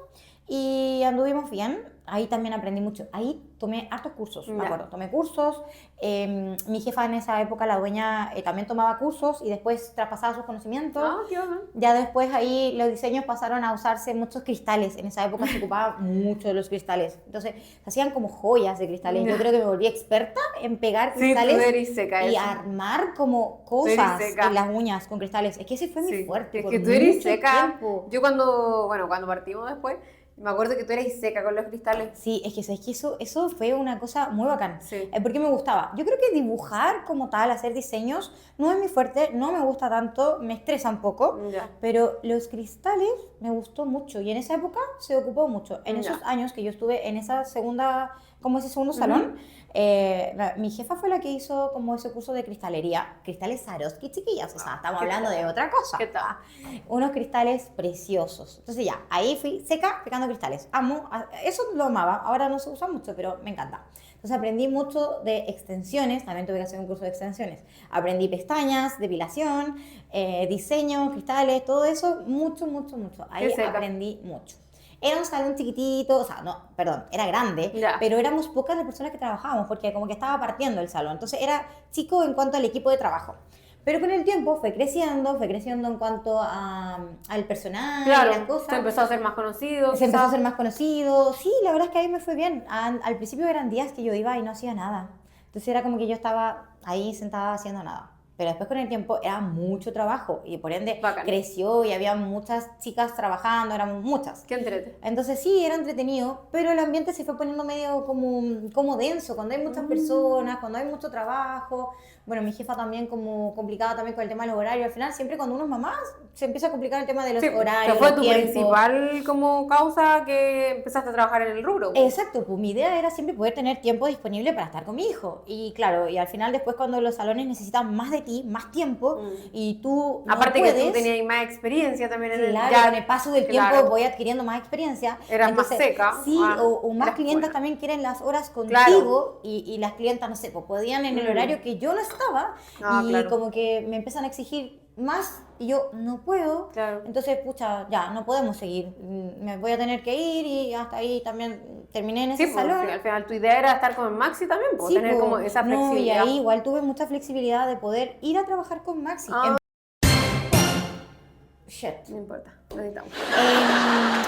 Y anduvimos bien. Ahí también aprendí mucho. Ahí tomé hartos cursos, me acuerdo. Tomé cursos. Mi jefa en esa época, la dueña, también tomaba cursos y después traspasaba sus conocimientos. Qué bueno. Ya después ahí los diseños pasaron a usarse muchos cristales. En esa época se ocupaba mucho de los cristales. Entonces, se hacían como joyas de cristales. Yo creo que me volví experta en pegar cristales tú eres seca, y eso. armar como cosas seca. en las uñas con cristales. Es que ese fue mi fuerte. Es por que tú eres mucho seca. tiempo. Yo cuando partimos después, me acuerdo que tú eres seca con los cristales. Sí, es que eso fue una cosa muy bacán. Sí. Porque me gustaba. Yo creo que dibujar como tal, hacer diseños, no es mi fuerte, no me gusta tanto, me estresa un poco. Ya. Pero los cristales me gustó mucho y en esa época se ocupó mucho. En esos años que yo estuve en ese segundo salón, mi jefa fue la que hizo como ese curso de cristalería. Cristales Swarovski, chiquillas, o sea, estamos hablando de otra cosa. ¿Qué tal? Unos cristales preciosos. Entonces ya, ahí fui seca picando cristales. Amo, eso lo amaba, ahora no se usa mucho, pero me encanta. Entonces aprendí mucho de extensiones, también tuve que hacer un curso de extensiones. Aprendí pestañas, depilación, diseño, cristales, todo eso, mucho. Ahí aprendí mucho. Era un salón chiquitito, o sea, no, perdón, era grande, pero éramos pocas las personas que trabajábamos, porque como que estaba partiendo el salón. Entonces era chico en cuanto al equipo de trabajo. Pero con el tiempo fue creciendo en cuanto al personal, claro, las cosas. Se empezó a ser más conocido. Empezó a ser más conocido. Sí, la verdad es que ahí me fue bien. Al principio eran días que yo iba y no hacía nada. Entonces era como que yo estaba ahí sentada haciendo nada. Pero después con el tiempo era mucho trabajo y por ende creció y había muchas chicas trabajando, eran muchas. Qué entrete. Entonces sí, era entretenido, pero el ambiente se fue poniendo medio como denso, cuando hay muchas personas, cuando hay mucho trabajo. Bueno, mi jefa también como complicada también con el tema de los horarios. Al final, siempre cuando uno es mamá, se empieza a complicar el tema de los horarios, que fue los tu tiempos. principal como causa que empezaste a trabajar en el rubro. Exacto, pues mi idea era siempre poder tener tiempo disponible para estar con mi hijo. Y claro, y al final después cuando los salones necesitan más de ti, más tiempo, y tú no aparte puedes, que tú tenías más experiencia también en con el paso del tiempo voy adquiriendo más experiencia. Eras más seca. Sí, o más clientas también quieren las horas contigo, y las clientas, no sé, pues podían en el horario que yo no estaba, y como que me empiezan a exigir más y yo no puedo, entonces pucha, ya no podemos seguir, me voy a tener que ir, y hasta ahí también terminé en ese salón. Sí, al final tu idea era estar con Maxi también, tener como esa flexibilidad. Y ahí igual tuve mucha flexibilidad de poder ir a trabajar con Maxi. No importa, necesitamos.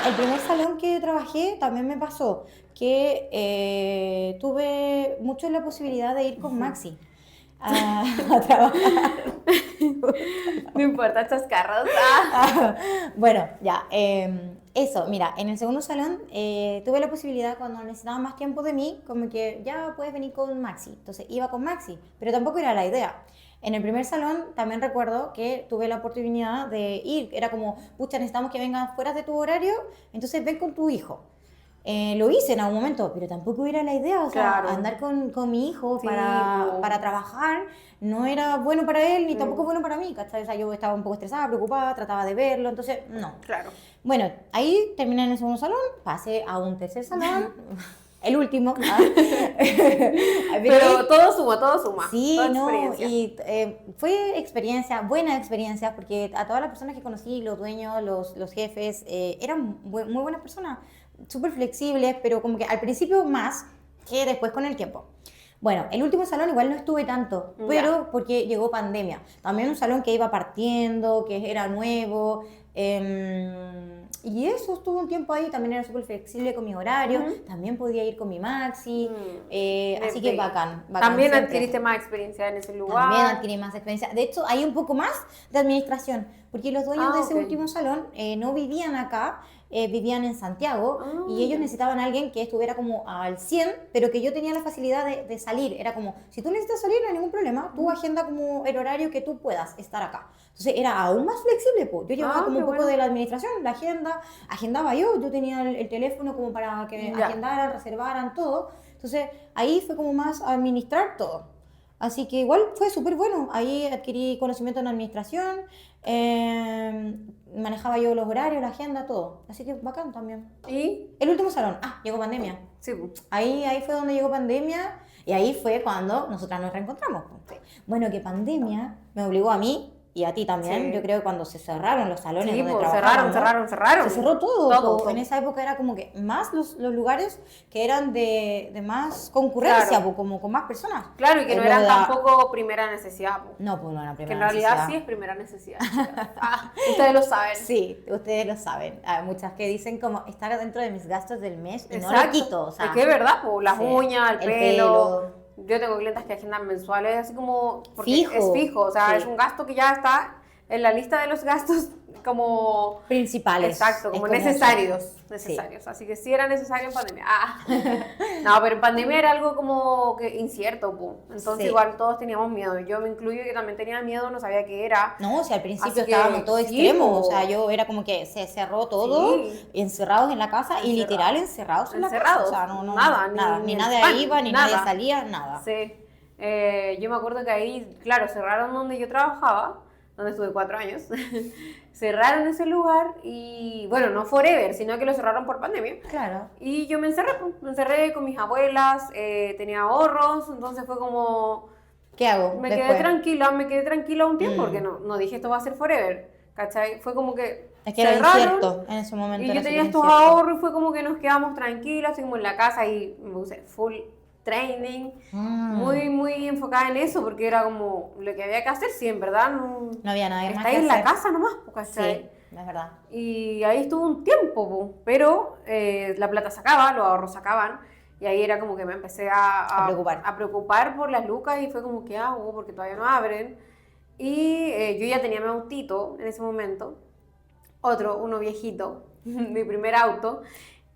El primer salón que trabajé también me pasó que tuve mucho la posibilidad de ir con Maxi a trabajar. No importa, chascarros. Bueno, ya, eso, mira, en el segundo salón tuve la posibilidad cuando necesitaban más tiempo de mí, como que ya puedes venir con Maxi. Entonces iba con Maxi, pero tampoco era la idea. En el primer salón también recuerdo que tuve la oportunidad de ir, era como, pucha, necesitamos que vengas fuera de tu horario, entonces ven con tu hijo. Lo hice en algún momento, pero tampoco era la idea, o sea, Claro. andar con mi hijo Sí, para trabajar no era bueno para él ni Mm. tampoco bueno para mí, ¿cachai? O sea, yo estaba un poco estresada, preocupada, trataba de verlo, entonces no. Claro. Bueno, ahí terminé en el segundo salón, pasé a un tercer salón, el último. Pero todo suma. Sí, Toda no, experiencia. y fue experiencia, buena experiencia, porque a todas las personas que conocí, los dueños, los jefes, eran muy buenas personas, súper flexibles, pero como que al principio más que después con el tiempo. Bueno, el último salón igual no estuve tanto, Ya. pero porque llegó pandemia. También un salón que iba partiendo, que era nuevo, y eso estuvo un tiempo ahí, también era súper flexible con mi horario, Ujú. también podía ir con mi maxi, así que Bello. bacán También siempre. adquiriste más experiencia en ese lugar. También adquirí más experiencia. De hecho, hay un poco más de administración, porque los dueños de ese ok. último salón no vivían acá, vivían en Santiago, y ellos Ya. necesitaban a alguien que estuviera como al 100, pero que yo tenía la facilidad de salir. Era como, si tú necesitas salir, no hay ningún problema, tú agenda como el horario que tú puedas estar acá. Entonces era aún más flexible, pues. Yo llevaba como qué un poco bueno. de la administración, la agenda, agendaba yo tenía el teléfono como para que Ya. agendaran, reservaran, todo. Entonces ahí fue como más administrar todo. Así que igual fue súper bueno. Ahí adquirí conocimiento en administración, manejaba yo los horarios, la agenda, todo. Así que bacán también. Y El último salón, llegó pandemia. sí, pues. Ahí fue donde llegó pandemia y ahí fue cuando nosotras nos reencontramos. Bueno, que pandemia me obligó a mí y a ti también. Sí. Yo creo que cuando se cerraron los salones Sí, donde pues, trabajábamos, cerraron. se cerró todo. Todo. Po. En esa época era como que más los lugares que eran de más concurrencia, Claro. po, como con más personas. Claro, y que no Lo eran de la- tampoco primera necesidad. Pues. No, pues no era Que primera en realidad necesidad. sí es primera necesidad. Ustedes lo saben. Sí, ustedes lo saben. Hay muchas que dicen como estar dentro de mis gastos del mes y no lo Exacto. quito. O sea, Es que es verdad, pues, las sí. uñas, el El pelo. pelo. Yo tengo clientes que agendan mensuales, así como. Porque Fijo. es fijo, o sea, Sí. es un gasto que ya está en la lista de los gastos como. Principales. Exacto, como Es necesarios. eso. Necesarios. Así que sí era necesario en pandemia. No, pero en pandemia era algo como que incierto, pues. Entonces Sí. igual todos teníamos miedo. Yo me incluyo que también tenía miedo, no sabía qué era. No, o sea, al principio Así que, estábamos todos sí, extremos, po. o sea, yo era como que se cerró todo, Sí. encerrados en la casa y Encerrados. literal encerrados en la casa, Encerrados. o sea, no, Nada, nada, ni ni el nadie pan, iba, ni nada. nadie salía, nada. Sí. Yo me acuerdo que ahí, claro, cerraron donde yo trabajaba, donde estuve 4 años. Cerraron ese lugar y, bueno, no forever, sino que lo cerraron por pandemia. Claro. Y yo me encerré, pues, me encerré con mis abuelas, tenía ahorros, entonces fue como, ¿Qué hago? me después? me quedé tranquila un tiempo, Mm. porque no dije esto va a ser forever, ¿cachai? Fue como que Es que era cerraron, incierto en ese momento. y era yo tenía súper estos incierto. ahorros y fue como que nos quedamos tranquilas, estuvimos en la casa y me puse full training, muy enfocada en eso, porque era como lo que había que hacer, sí, en verdad, no No había nada más está ahí que en la hacer. casa nomás, pues, Sí, ¿cachai? es verdad. Y ahí estuvo un tiempo, po, pero la plata se acaba, los ahorros se acaban, y ahí era como que me empecé A preocupar. a preocupar por las lucas y fue como, ¿qué hago? Porque todavía no abren. Y yo ya tenía mi autito en ese momento, uno viejito, mi primer auto.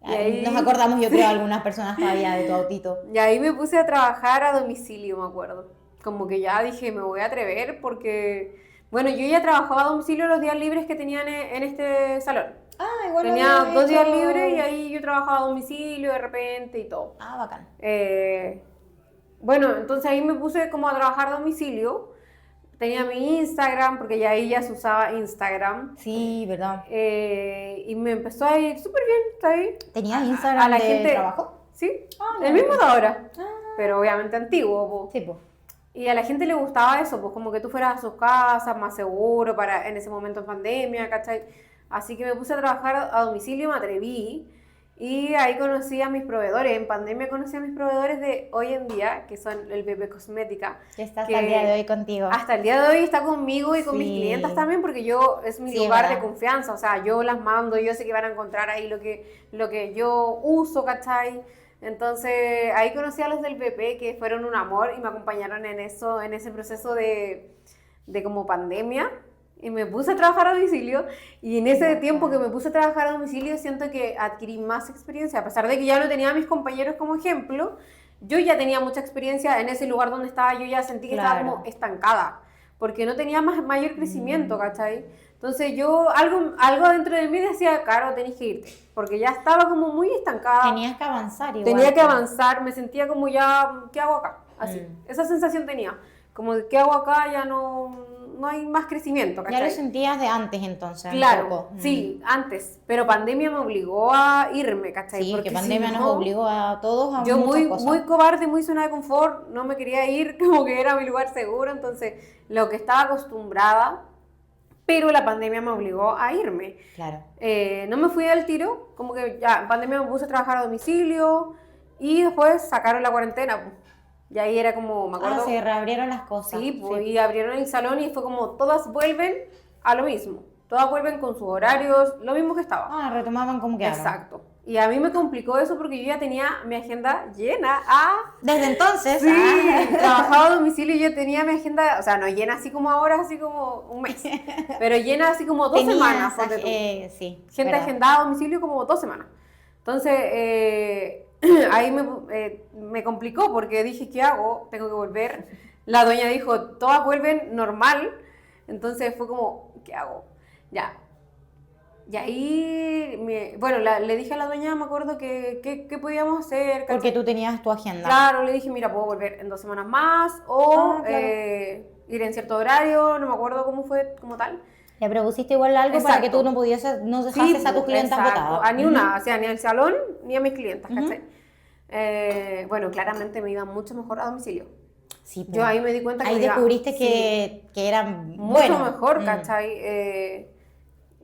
Y ahí, Nos acordamos, yo creo, algunas personas todavía de tu autito. y ahí me puse a trabajar a domicilio, me acuerdo. Como que ya dije, me voy a atrever porque, bueno, yo ya trabajaba a domicilio los días libres que tenían en este salón. Igual lo Tenía habíamos 2 días hecho. libres y ahí yo trabajaba a domicilio de repente y todo. Bacán. Bueno, entonces ahí me puse como a trabajar a domicilio. Tenía mi Instagram, porque ya ahí ya se usaba Instagram. Sí, verdad. Y me empezó a ir súper bien, ¿está ahí? ¿Tenías Instagram la de gente- trabajo? Sí, ya el mismo de ahora, Ah. pero obviamente antiguo. Po. Sí, pues. Y a la gente le gustaba eso, pues como que tú fueras a sus casas, más seguro para en ese momento en pandemia, ¿cachai? Así que me puse a trabajar a domicilio, me atreví. Y ahí conocí a mis proveedores. En pandemia conocí a mis proveedores de hoy en día, que son el BP Cosmética. Que está que hasta el día de hoy contigo. Hasta el día de hoy está conmigo y con mis Sí. clientas también, porque yo es mi Sí, lugar de ¿verdad? confianza. O sea, yo las mando, yo sé que van a encontrar ahí lo que yo uso, ¿cachai? Entonces ahí conocí a los del BP que fueron un amor y me acompañaron en eso, en ese proceso de como pandemia. Y me puse a trabajar a domicilio y en ese tiempo que me puse a trabajar a domicilio siento que adquirí más experiencia, a pesar de que ya no tenía a mis compañeros como ejemplo, yo ya tenía mucha experiencia en ese lugar donde estaba, yo ya sentí que estaba Claro. como estancada. porque no tenía mayor crecimiento, ¿cachai? Entonces yo, algo dentro de mí decía, Caro, tenés que irte, porque ya estaba como muy estancada. Tenías que avanzar igual. Tenía que avanzar, me sentía como ya, ¿qué hago acá? Así, esa sensación tenía, como de, ¿qué hago acá? Ya no hay más crecimiento, ¿cachai? Ya lo sentías de antes entonces. Claro, un poco. sí, antes, pero pandemia me obligó a irme, ¿cachai? Sí, porque que pandemia si nos no, obligó a todos a yo muchas cosas. muy cobarde, muy zona de confort, no me quería ir, como que era mi lugar seguro, entonces lo que estaba acostumbrada, pero la pandemia me obligó a irme. Claro. No me fui del tiro, como que ya en pandemia me puse a trabajar a domicilio y después sacaron la cuarentena, pues. Y ahí era como, me acuerdo. Se reabrieron las cosas. Sí, pues, y abrieron el salón y fue como, todas vuelven a lo mismo. Todas vuelven con sus horarios, lo mismo que estaba. Retomaban como que Exacto. Y a mí me complicó eso porque yo ya tenía mi agenda llena. Desde entonces. Sí, trabajaba a domicilio y yo tenía mi agenda, o sea, no llena así como ahora, así como un mes, pero llena así como 2 semanas. Sí. Gente verdad. agendada a domicilio como 2 semanas. Entonces, ahí me complicó porque dije, ¿qué hago? Tengo que volver. La doña dijo, todas vuelven normal. Entonces fue como, ¿qué hago? Ya. Y ahí, le dije a la doña, me acuerdo, que podíamos hacer. ¿Cachai? Porque tú tenías tu agenda. Claro, le dije, mira, puedo volver en 2 semanas más o Claro. ir en cierto horario, no me acuerdo cómo fue, como tal. Le propusiste igual algo para que tú no pudieses, no dejases a tus clientas botadas. A ni una, o sea, ni al salón ni a mis clientas, ¿cachai? Claramente me iba mucho mejor a domicilio. Sí, yo ahí me di cuenta que ahí me iba, descubriste sí, que eran mucho mejor, ¿cachai?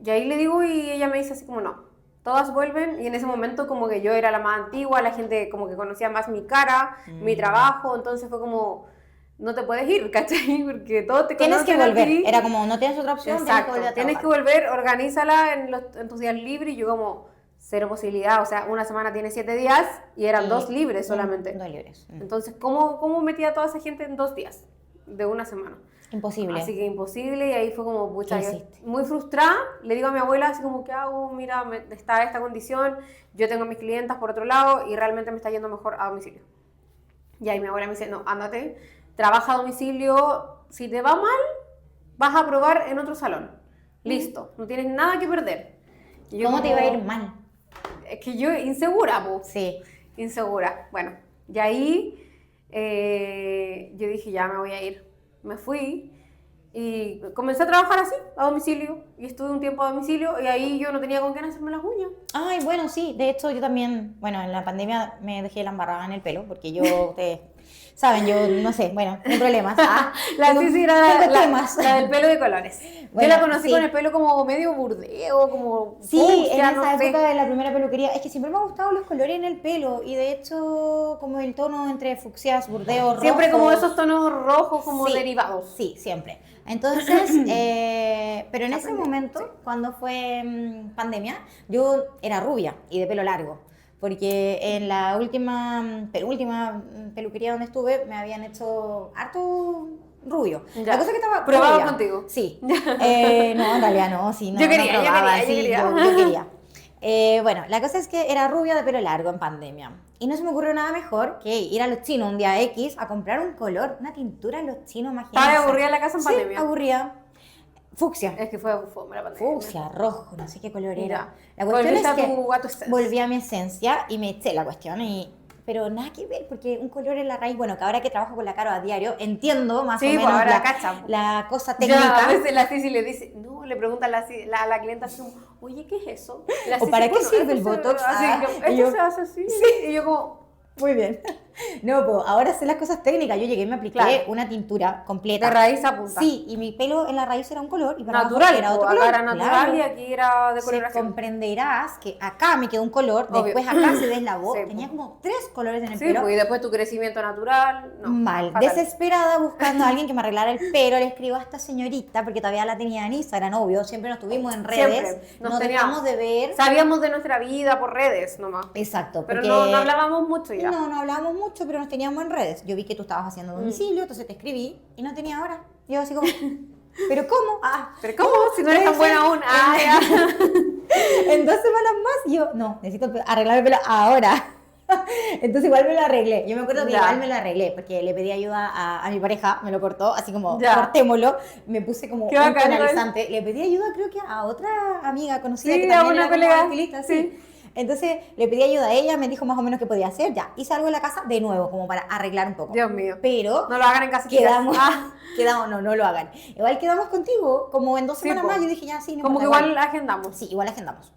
Y ahí le digo y ella me dice así como, no, todas vuelven, y en ese momento como que yo era la más antigua, la gente como que conocía más mi cara, mi trabajo, entonces fue como, no te puedes ir, ¿cachai? Porque todos te conocen. Tienes que volver, a ti. era como, no tienes otra opción. Exacto, tienes que volver, organízala en tus días libres, y yo como, cero posibilidad, o sea, una semana tiene 7 días y eran 2 libres solamente. 2 libres. Entonces, ¿cómo metía a toda esa gente en 2 días de una semana? Imposible. Así que imposible, y ahí fue como, pucha, ¿Qué yo hiciste? muy frustrada, le digo a mi abuela así como, ¿qué hago? Mira, está esta condición, yo tengo a mis clientas por otro lado y realmente me está yendo mejor a domicilio. Y ahí mi abuela me dice, no, ándate, trabaja a domicilio, si te va mal, vas a probar en otro salón. Listo, no tienes nada que perder. Y yo ¿Cómo te iba a como, ir mal? Es que yo, insegura, po. Sí. Insegura. Bueno, y ahí yo dije, ya me voy a ir. Me fui y comencé a trabajar así, a domicilio. Y estuve un tiempo a domicilio y ahí yo no tenía con quién hacerme las uñas. Ay, bueno, sí. De hecho, yo también, bueno, en la pandemia me dejé la embarrada en el pelo porque yo, ustedes saben, yo no sé, bueno, no hay problemas. La Cici era tengo temas. la del pelo de colores. Bueno, yo la conocí sí. con el pelo como medio burdeo, como Sí, fucsia, en esa no sé. época de la primera peluquería. Es que siempre me han gustado los colores en el pelo y de hecho como el tono entre fucsias, burdeos, Siempre rojos. como esos tonos rojos como Sí, derivados. Sí, siempre. Entonces, pero en ese Aprendí, momento, sí. cuando fue pandemia, yo era rubia y de pelo largo. Porque en la penúltima peluquería donde estuve me habían hecho harto rubio. Ya. La cosa es que estaba ¿Probaba rubia. contigo? Sí. No, en realidad no. Sí, no, Yo quería, no yo probaba, quería, yo sí, quería. yo quería. Bueno, la cosa es que era rubia de pelo largo en pandemia. Y no se me ocurrió nada mejor que ir a los chinos un día X a comprar un color, una tintura en los chinos, imagínense. ¿Estaba aburrida en la casa en pandemia? Sí, aburrida. Fucsia. Es que fue la pandemia. Fucsia, rojo, no sé qué color era. Mira, La cuestión es volviste a que tu esencia. volví a mi esencia y me eché la cuestión pero nada que ver, porque un color en la raíz, bueno, que ahora que trabajo con la Caro a diario, entiendo más Sí, o pues menos ahora cacha. la cosa Ya, técnica. a veces la Cici le dice, no, le pregunta a la clienta así como, oye, ¿qué es eso? Y la ¿O Cici, para qué bueno, sirve esto el Botox? Así, Ah, esto y yo, se hace así. Y yo como, muy bien. No, pues ahora sé las cosas técnicas. Yo llegué y me apliqué Claro. una tintura completa. de raíz a punta. Sí, y mi pelo en la raíz era un color y para Natural, abajo era otro acá color. era natural Claro. y aquí era de Se coloración. comprenderás que acá me quedó un color, Obvio. después acá se deslavó, Sí, tenía pues. como 3 colores en el Sí, pelo. pues, y después tu crecimiento natural, no. Mal, fatal. desesperada buscando a alguien que me arreglara el pelo, le escribo a esta señorita porque todavía la tenía en Instagram, obvio, siempre nos tuvimos en redes, Siempre, nos teníamos. dejamos de ver. Sabíamos de nuestra vida por redes nomás. Exacto, Pero porque no hablábamos mucho ya. no hablábamos mucho, pero nos teníamos en redes. Yo vi que tú estabas haciendo domicilio, entonces te escribí y no tenía hora. Y yo así como, ¿pero cómo? ¿Pero cómo? Si no eres tan buena aún. En 2 semanas más. Y yo, no, necesito arreglar el pelo ahora. Entonces igual me lo arreglé. Yo me acuerdo que Ya. igual me lo arreglé porque le pedí ayuda a mi pareja, me lo cortó, así como Ya. cortémoslo. Me puse como Qué un bacán, igual. tonalizante. Le pedí ayuda creo que a otra amiga conocida Sí, que a también una era como colega, estilista, sí. sí. Entonces le pedí ayuda a ella, me dijo más o menos qué podía hacer, ya. Y salgo de la casa de nuevo, como para arreglar un poco. Dios mío. Pero No lo hagan en casa. quedamos, Ah, no lo hagan. Igual quedamos contigo, como en 2 sí, semanas po. más, yo dije ya sí, no Como que importa, igual agendamos. Sí, igual agendamos.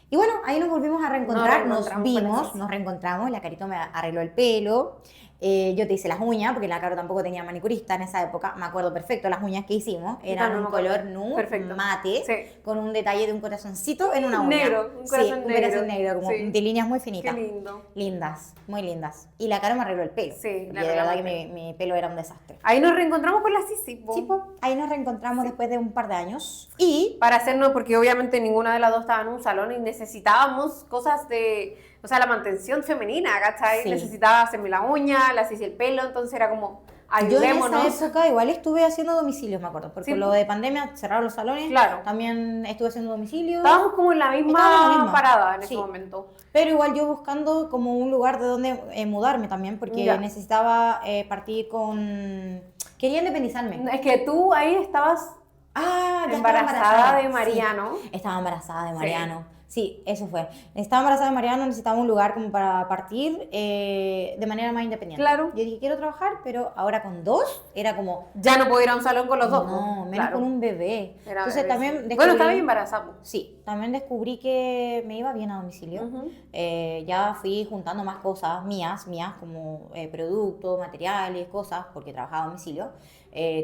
Y bueno, ahí nos volvimos a reencontrar, nos reencontramos con la vimos, Ceci. nos reencontramos, la Carito me arregló el pelo, yo te hice las uñas, porque la Caro tampoco tenía manicurista en esa época, me acuerdo perfecto las uñas que hicimos, eran también un me acuerdo. color nude, Perfecto. mate, Sí. con un detalle de un corazoncito en una uña. Negro, un corazón Sí, un negro. corazón negro, como Sí. de líneas muy Qué finitas. lindo. Lindas, muy lindas. Y la Caro me arregló el pelo. Sí, y le de verdad arreglamos que el mi pelo era un desastre. Ahí nos reencontramos con la Sisi, po. Sí, po, ahí nos reencontramos después de un par de años. Y Para hacernos, porque obviamente ninguna de las dos estaba en un salón y necesitábamos cosas de, o sea, la mantención femenina, ¿cachai? Sí. Necesitaba hacerme la uña, las hice el pelo, entonces era como, yo en ayudémonos. esa época igual estuve haciendo domicilios, me acuerdo, porque Sí, lo po. de pandemia cerraron los salones, Claro. también estuve haciendo domicilios, Estábamos como en la Estábamos en la misma misma. parada en ese Sí. momento. pero igual yo buscando como un lugar de donde mudarme también, porque Ya. necesitaba partir con... Quería independizarme. Es que tú ahí estabas Ah, ya embarazada de sí. Mariano. Estaba embarazada de Sí. Mariano. Sí, eso fue. Estaba embarazada de Mariano, necesitaba un lugar como para partir de manera más independiente. Claro. Yo dije, quiero trabajar, pero ahora con 2 era como... Ya no puedo ir a un salón con los dos. No, po. menos Claro. con un bebé. Era Entonces bebé, también sí. descubrí... Bueno, estaba embarazada. Po. Sí, también descubrí que me iba bien a domicilio. Ujú. Ya fui juntando más cosas mías como productos, materiales, cosas, porque trabajaba a domicilio.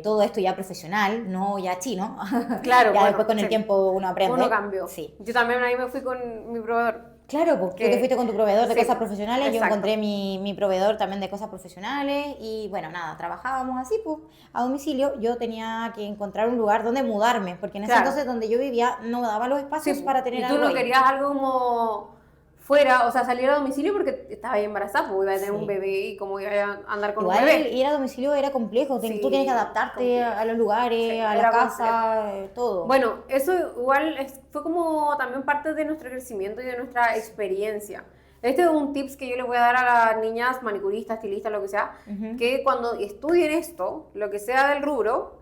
Todo esto ya profesional, no ya chino. Claro, ya bueno, después con el sí. tiempo uno aprende. Uno cambió. Sí. Yo también ahí me fui con mi proveedor. Claro, porque tú Que- te fuiste con tu proveedor de sí, cosas profesionales, yo exacto. encontré mi proveedor también de cosas profesionales y bueno, nada, trabajábamos así, pues, a domicilio. Yo tenía que encontrar un lugar donde mudarme, porque en ese Claro. entonces donde yo vivía no daba los espacios Sí, para tener y tú algo no ahí. querías algo como fuera, o sea, salir a domicilio porque estabas ahí embarazada, porque iba a tener Sí. un bebé y como iba a andar con Igual un bebé. ir a domicilio era complejo, Sí, tú tienes que adaptarte complejo. a los lugares, Sí, a la era casa, todo. Bueno, eso igual fue como también parte de nuestro crecimiento y de nuestra experiencia. Este es un tips que yo le voy a dar a las niñas manicuristas, estilistas, lo que sea, Ujú. que cuando estudien esto, lo que sea del rubro,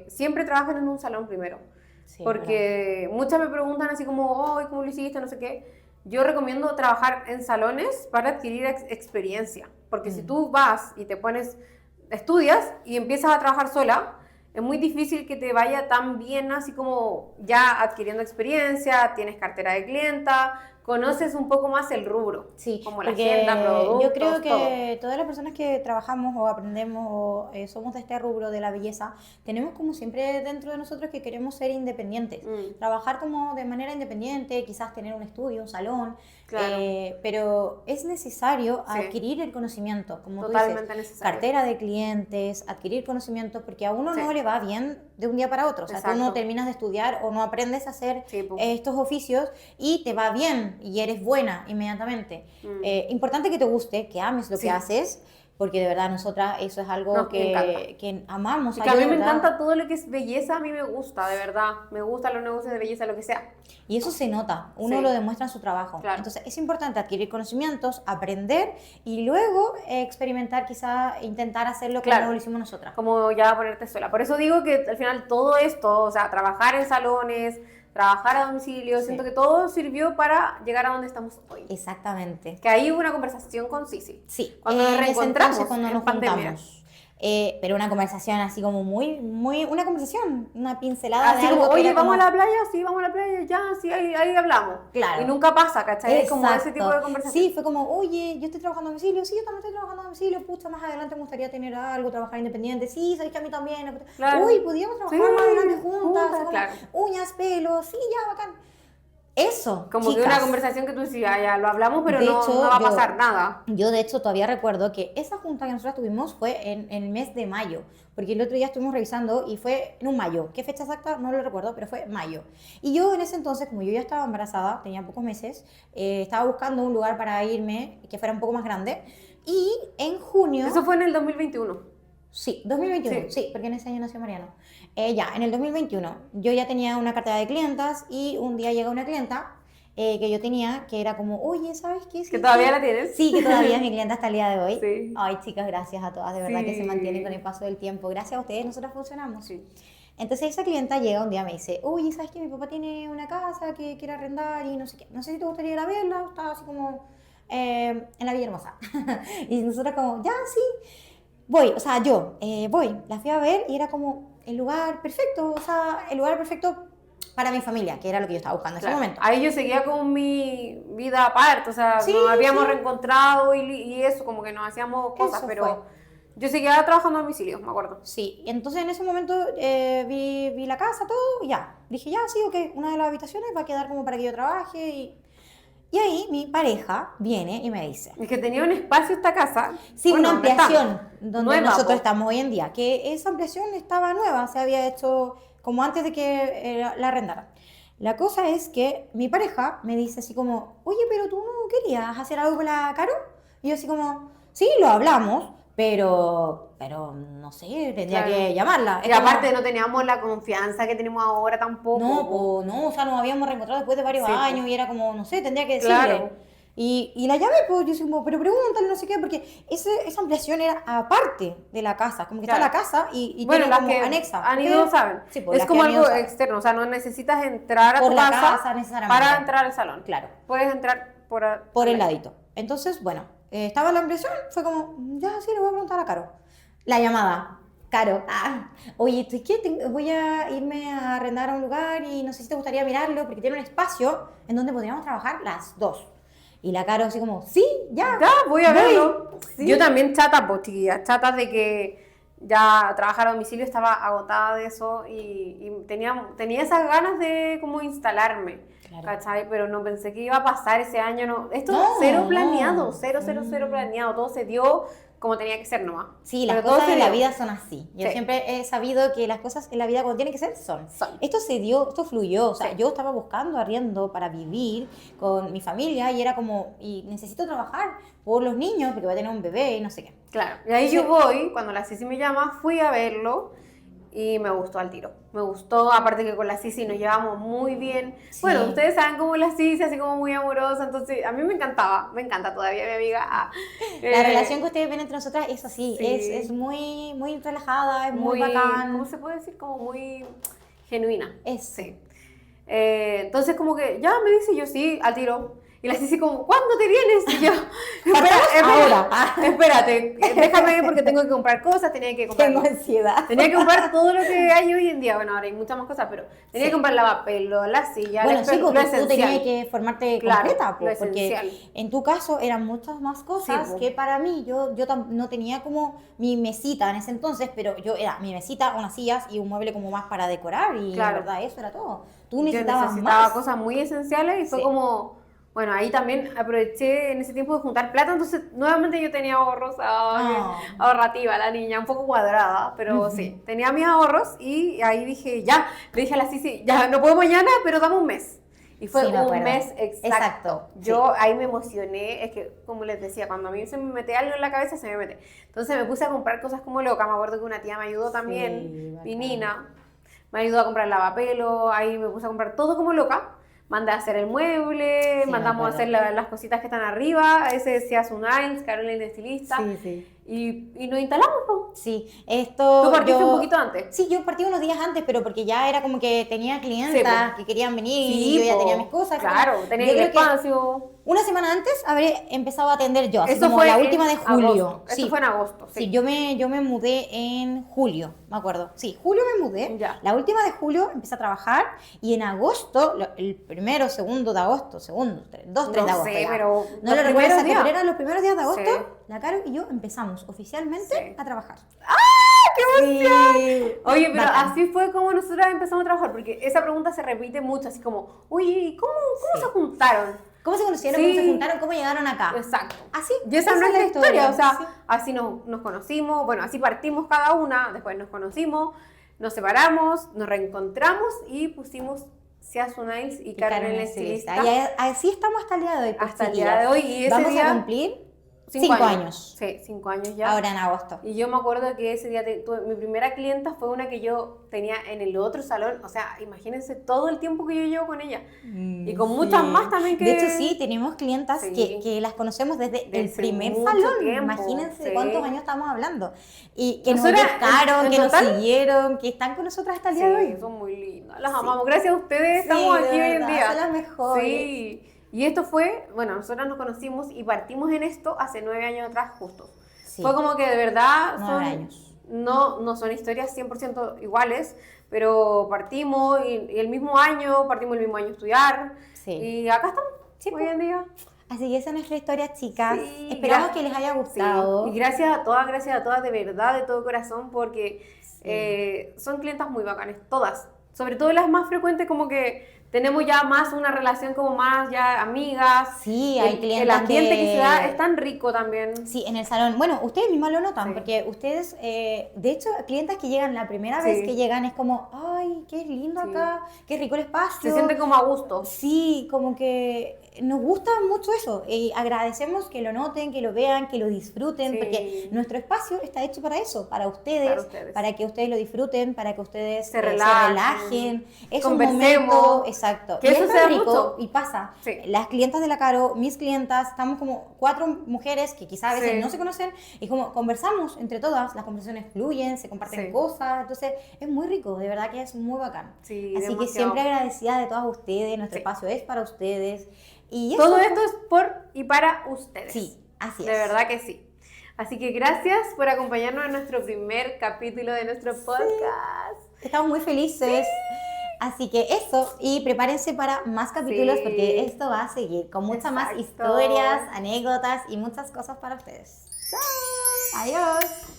siempre trabajen en un salón primero. Sí, Porque muchas me preguntan así como, ¿cómo lo hiciste? No sé qué. Yo recomiendo trabajar en salones para adquirir experiencia. Porque si tú vas y te pones, estudias y empiezas a trabajar sola, es muy difícil que te vaya tan bien así como ya adquiriendo experiencia, tienes cartera de clienta, conoces un poco más el rubro. Sí, como la porque agenda, productos, yo creo todo. que todas las personas que trabajamos o aprendemos o somos de este rubro de la belleza, tenemos como siempre dentro de nosotros que queremos ser independientes, trabajar como de manera independiente, quizás tener un estudio, un salón, Claro. pero es necesario Sí. adquirir el conocimiento, como tú Totalmente dices, necesario. cartera de clientes, adquirir conocimientos, porque a uno Sí. no le va bien de un día para otro, o sea, tú no Exacto. terminas de estudiar o no aprendes a hacer Sí, po. estos oficios y te va bien y eres buena inmediatamente. Importante que te guste, que ames lo Sí. que haces, porque de verdad nosotras eso es algo Nos encanta. que amamos. Y que a mí de me verdad. encanta todo lo que es belleza, a mí me gusta, de verdad. Me gustan los negocios de belleza, lo que sea. Y eso se nota, uno Sí. lo demuestra en su trabajo. Claro. Entonces es importante adquirir conocimientos, aprender y luego experimentar, quizá intentar hacerlo Claro. como lo hicimos nosotras. Como ya ponerte sola. Por eso digo que al final todo esto, o sea, trabajar en salones, trabajar a domicilio, Sí. siento que todo sirvió para llegar a donde estamos hoy. Exactamente. Que ahí hubo una conversación con Sisi. Sí, Cuando nos en ese reencontramos entonces, cuando en nos pandemia. juntamos. Pero una conversación así como una conversación, una pincelada Así de algo como, que oye, era vamos como- a la playa, sí, vamos a la playa, ya, sí, ahí hablamos. Claro. Y nunca pasa, ¿cachai? Es como ese Exacto. tipo de conversación. Sí, fue como, oye, yo estoy trabajando a domicilio, sí, yo también estoy trabajando a domicilio, pucha, más adelante me gustaría tener algo, trabajar independiente, sí, sabéis que a mí también. Claro. Uy, podríamos trabajar Sí, más adelante juntas, juntas, así como claro. uñas, pelo, sí, ya, bacán. Eso, Como que chicas. una conversación que tú decías, ya lo hablamos, pero De no, hecho, no va a yo- pasar nada. Yo de hecho todavía recuerdo que esa junta que nosotros tuvimos fue en el mes de mayo, porque el otro día estuvimos revisando y fue en un mayo. ¿Qué fecha exacta? No lo recuerdo, pero fue mayo. Y yo en ese entonces, como yo ya estaba embarazada, tenía pocos meses, estaba buscando un lugar para irme que fuera un poco más grande. Y en junio... Eso fue en el 2021. Sí, 2021, sí, porque en ese año nació Mariano. Ya, en el 2021, yo ya tenía una cartera de clientas y un día llega una clienta que yo tenía, que era como, oye, ¿sabes qué? ¿Que todavía la tienes? Sí, que todavía es mi clienta hasta el día de hoy. Sí. Ay, chicas, gracias a todas, de verdad que se Sí. mantienen con el paso del tiempo. Gracias a ustedes, nosotras funcionamos. Sí. Entonces esa clienta llega un día y me dice, oye, ¿sabes qué? Mi papá tiene una casa que quiere arrendar y no sé qué. No sé si te gustaría ir a verla, está así como en la Villahermosa. Y nosotros como, ya, sí, voy, o sea, yo voy. La fui a ver y era como el lugar perfecto, o sea, el lugar perfecto para mi familia, que era lo que yo estaba buscando en ese Claro. momento. Ahí yo seguía con mi vida aparte, o sea, Sí, nos habíamos sí. reencontrado y eso, como que nos hacíamos cosas, Eso pero fue. yo seguía trabajando a domicilio, me acuerdo. Sí, y entonces en ese momento vi la casa, todo, y ya. Dije, ya, sí, ok, una de las habitaciones va a quedar como para que yo trabaje. Y ahí mi pareja viene y me dice, Es que tenía un espacio esta casa. sí, bueno, una ¿dónde ampliación estamos? donde Nueva, nosotros po. estamos hoy en día, que esa ampliación estaba nueva, se había hecho como antes de que la arrendaran. La cosa es que mi pareja me dice así como, oye, pero tú no querías hacer algo con la Caro. Y yo así como, sí, lo hablamos, pero no sé, tendría Claro. que llamarla. Y Es como- aparte no teníamos la confianza que tenemos ahora tampoco. no, po. pues no, o sea, nos habíamos reencontrado después de varios Sí, po. años y era como, no sé, tendría que decirle. Claro. Y la llamé, pues yo soy como, pero pregúntale, no sé qué, porque esa ampliación era aparte de la casa, como que Claro. está la casa y Bueno, tiene las como que anexa. han ¿ok? ido saben. Sí, pues, Es las como que han ido algo saben. externo, o sea, no necesitas entrar a Por tu la casa casa necesariamente. para entrar al salón. Claro, Puedes entrar por el ladito. Entonces, bueno, estaba la ampliación, fue como, ya, sí, le voy a preguntar a Caro. La llamada. Caro, oye, ¿tú qué? Voy a irme a arrendar a un lugar y no sé si te gustaría mirarlo porque tiene un espacio en donde podríamos trabajar las dos. Y la Caro así como, sí, ya. Ya, voy a voy". verlo. Sí. Yo también chata, pues chiquillas, chatas de que ya trabajar a domicilio estaba agotada de eso y tenía esas ganas de como instalarme, Claro. ¿cachai? Pero no pensé que iba a pasar ese año, no. Esto No, cero no. planeado, cero planeado, todo se dio como tenía que ser nomás. Sí, las Pero todo cosas se en la dio. vida son así. Yo Sí. siempre he sabido que las cosas en la vida cuando tienen que ser son. Son. Esto se dio, esto fluyó. O sea, Sí. yo estaba buscando arriendo para vivir con mi familia y era como, y necesito trabajar por los niños porque voy a tener un bebé y no sé qué. Claro, y ahí yo voy, cuando la Sisi me llama, fui a verlo y me gustó al tiro. Me gustó, aparte que con la Sisi nos llevamos muy bien. Sí. Bueno, ustedes saben cómo es la Sisi, así como muy amorosa, entonces a mí me encantaba, me encanta todavía mi amiga. La relación que ustedes ven entre nosotras es así, sí. es muy, muy relajada, es muy, muy, bacán. ¿cómo se puede decir? Como muy genuina. Es. Sí. Entonces como que ya me dice yo sí, al tiro. Y la Sisi como, ¿cuándo te vienes? Y yo, ahora. espérate, déjame porque tengo que comprar cosas, tenía que comprar... Tengo ansiedad. Tenía que comprar todo lo que hay hoy en día. Bueno, ahora hay muchas más cosas, pero tenía Sí. que comprar lavapelos, la silla, Bueno, sí, lo porque tú esencial. tenías que formarte Claro, completa, lo pues, porque esencial. en tu caso eran muchas más cosas Sí, po. que para mí, yo no tenía como mi mesita en ese entonces, pero yo era mi mesita, unas sillas y un mueble como más para decorar y Claro. la verdad eso era todo. Tú Yo necesitabas necesitaba más. cosas muy esenciales y fue Sí. como... Bueno, ahí también aproveché en ese tiempo de juntar plata, entonces nuevamente yo tenía ahorros, ahorrativa la niña, un poco cuadrada, pero sí, tenía mis ahorros y ahí dije, ya, le dije a la Sisi, ya, no puedo mañana, pero dame un mes. Y fue Sí, me un acuerdo. mes exacto. Exacto, Yo ahí me emocioné, es que como les decía, cuando a mí se me mete algo en la cabeza, se me mete. Entonces me puse a comprar cosas como loca, me acuerdo que una tía me ayudó también, bacán. mi Nina, me ayudó a comprar lavapelo, ahí me puse a comprar todo como loca. Mandé a hacer el mueble, Sí, mandamos a me hacer acuerdo. las cositas que están arriba, ese decía Sunailes, Carolina estilista, sí. y nos instalamos, po. Sí, esto. Tú partiste un poquito antes. Sí, yo partí unos días antes, pero porque ya era como que tenía clientas Sí, que querían venir Sí, y yo ya po. tenía mis cosas. Claro, Yo tenía el creo que espacio. una semana antes habré empezado a atender yo, así Eso como fue la en última de julio. agosto. Sí. Eso fue en agosto, sí. Sí, yo me mudé en julio, me acuerdo. Sí, julio me mudé. Ya. La última de julio empecé a trabajar y en agosto, el primero, segundo de agosto, segundo, 2, 3 de No agosto. sé, ya. pero No los lo recuerdo primeros exacto, días. pero eran los primeros días de agosto. Sí. La Caro y yo empezamos oficialmente Sí. a trabajar. ¡Qué emoción! Sí. Oye, pero Bacán. así fue como nosotras empezamos a trabajar, porque esa pregunta se repite mucho, así como, oye, ¿cómo Sí. se juntaron? ¿Cómo se conocieron? Sí. ¿Cómo se juntaron? ¿Cómo llegaron acá? Exacto. Así. Y esa no es la historia, o sea, Sí. así nos conocimos, bueno, así partimos cada una, después nos conocimos, nos separamos, nos reencontramos y pusimos Ciasu Nails y Carmen el estilista. Y así estamos hasta el día de hoy. pues, Hasta el chiquillas. día de hoy, y ese Vamos día- a cumplir 5 años. Sí, 5 años ya. Ahora en agosto. Y yo me acuerdo que ese día mi primera clienta fue una que yo tenía en el otro salón. O sea, imagínense todo el tiempo que yo llevo con ella. Y con muchas más también que... De hecho, sí, tenemos clientas Sí. que las conocemos desde el primer mucho salón. tiempo, Imagínense de sí. cuántos años estamos hablando. Y que Nosotras, nos buscaron, en que nos total, siguieron, que están con nosotras hasta el día de hoy. Sí, son muy lindas. Las amamos. Gracias a ustedes Sí, estamos de aquí hoy en verdad, día. son las mejores. Sí. Y esto fue, bueno, nosotras nos conocimos y partimos en esto hace 9 años atrás justo. Sí. Fue como que de verdad 9 años. No son historias 100% iguales, pero partimos y el mismo año, partimos el mismo año a estudiar. Sí. Y acá estamos, Sí, hoy en día. Así que esa es nuestra historia, chicas. Sí, Esperamos que les haya gustado. Sí. Y gracias a todas, de verdad, de todo corazón, porque son clientas muy bacanas, todas. Sobre todo las más frecuentes, como que tenemos ya más una relación como más ya amigas. Sí, hay clientes El ambiente que se da es tan rico también. Sí, en el salón. Bueno, ustedes mismas lo notan, Sí. porque ustedes, de hecho, clientes que llegan la primera Sí. vez que llegan es como, ay, qué lindo Sí. acá, qué rico el espacio. Se siente como a gusto. Sí, como que nos gusta mucho eso. Y agradecemos que lo noten, que lo vean, que lo disfruten, Sí. porque nuestro espacio está hecho para eso, para ustedes, para que ustedes lo disfruten, para que ustedes Se relajen. relajen. Es un Conversemos. momento, exacto. Que Y eso es sea tan rico, mucho. y pasa. Sí. Las clientas de la Caro, mis clientas, estamos como 4 mujeres que quizás a veces Sí. no se conocen y como conversamos entre todas, las conversaciones fluyen, se comparten Sí. cosas, entonces es muy rico, de verdad que es muy bacán. Sí, Así que demasiado. siempre agradecida de todas ustedes, nuestro Sí. espacio es para ustedes. Y Todo eso, esto es por y para ustedes. Sí, así es. De verdad que sí. Así que gracias por acompañarnos en nuestro primer capítulo de nuestro podcast. Estamos muy felices. Así que eso, y prepárense para más capítulos Sí. porque esto va a seguir con muchas más Exacto. historias, anécdotas y muchas cosas para ustedes. ¡Chao! Adiós.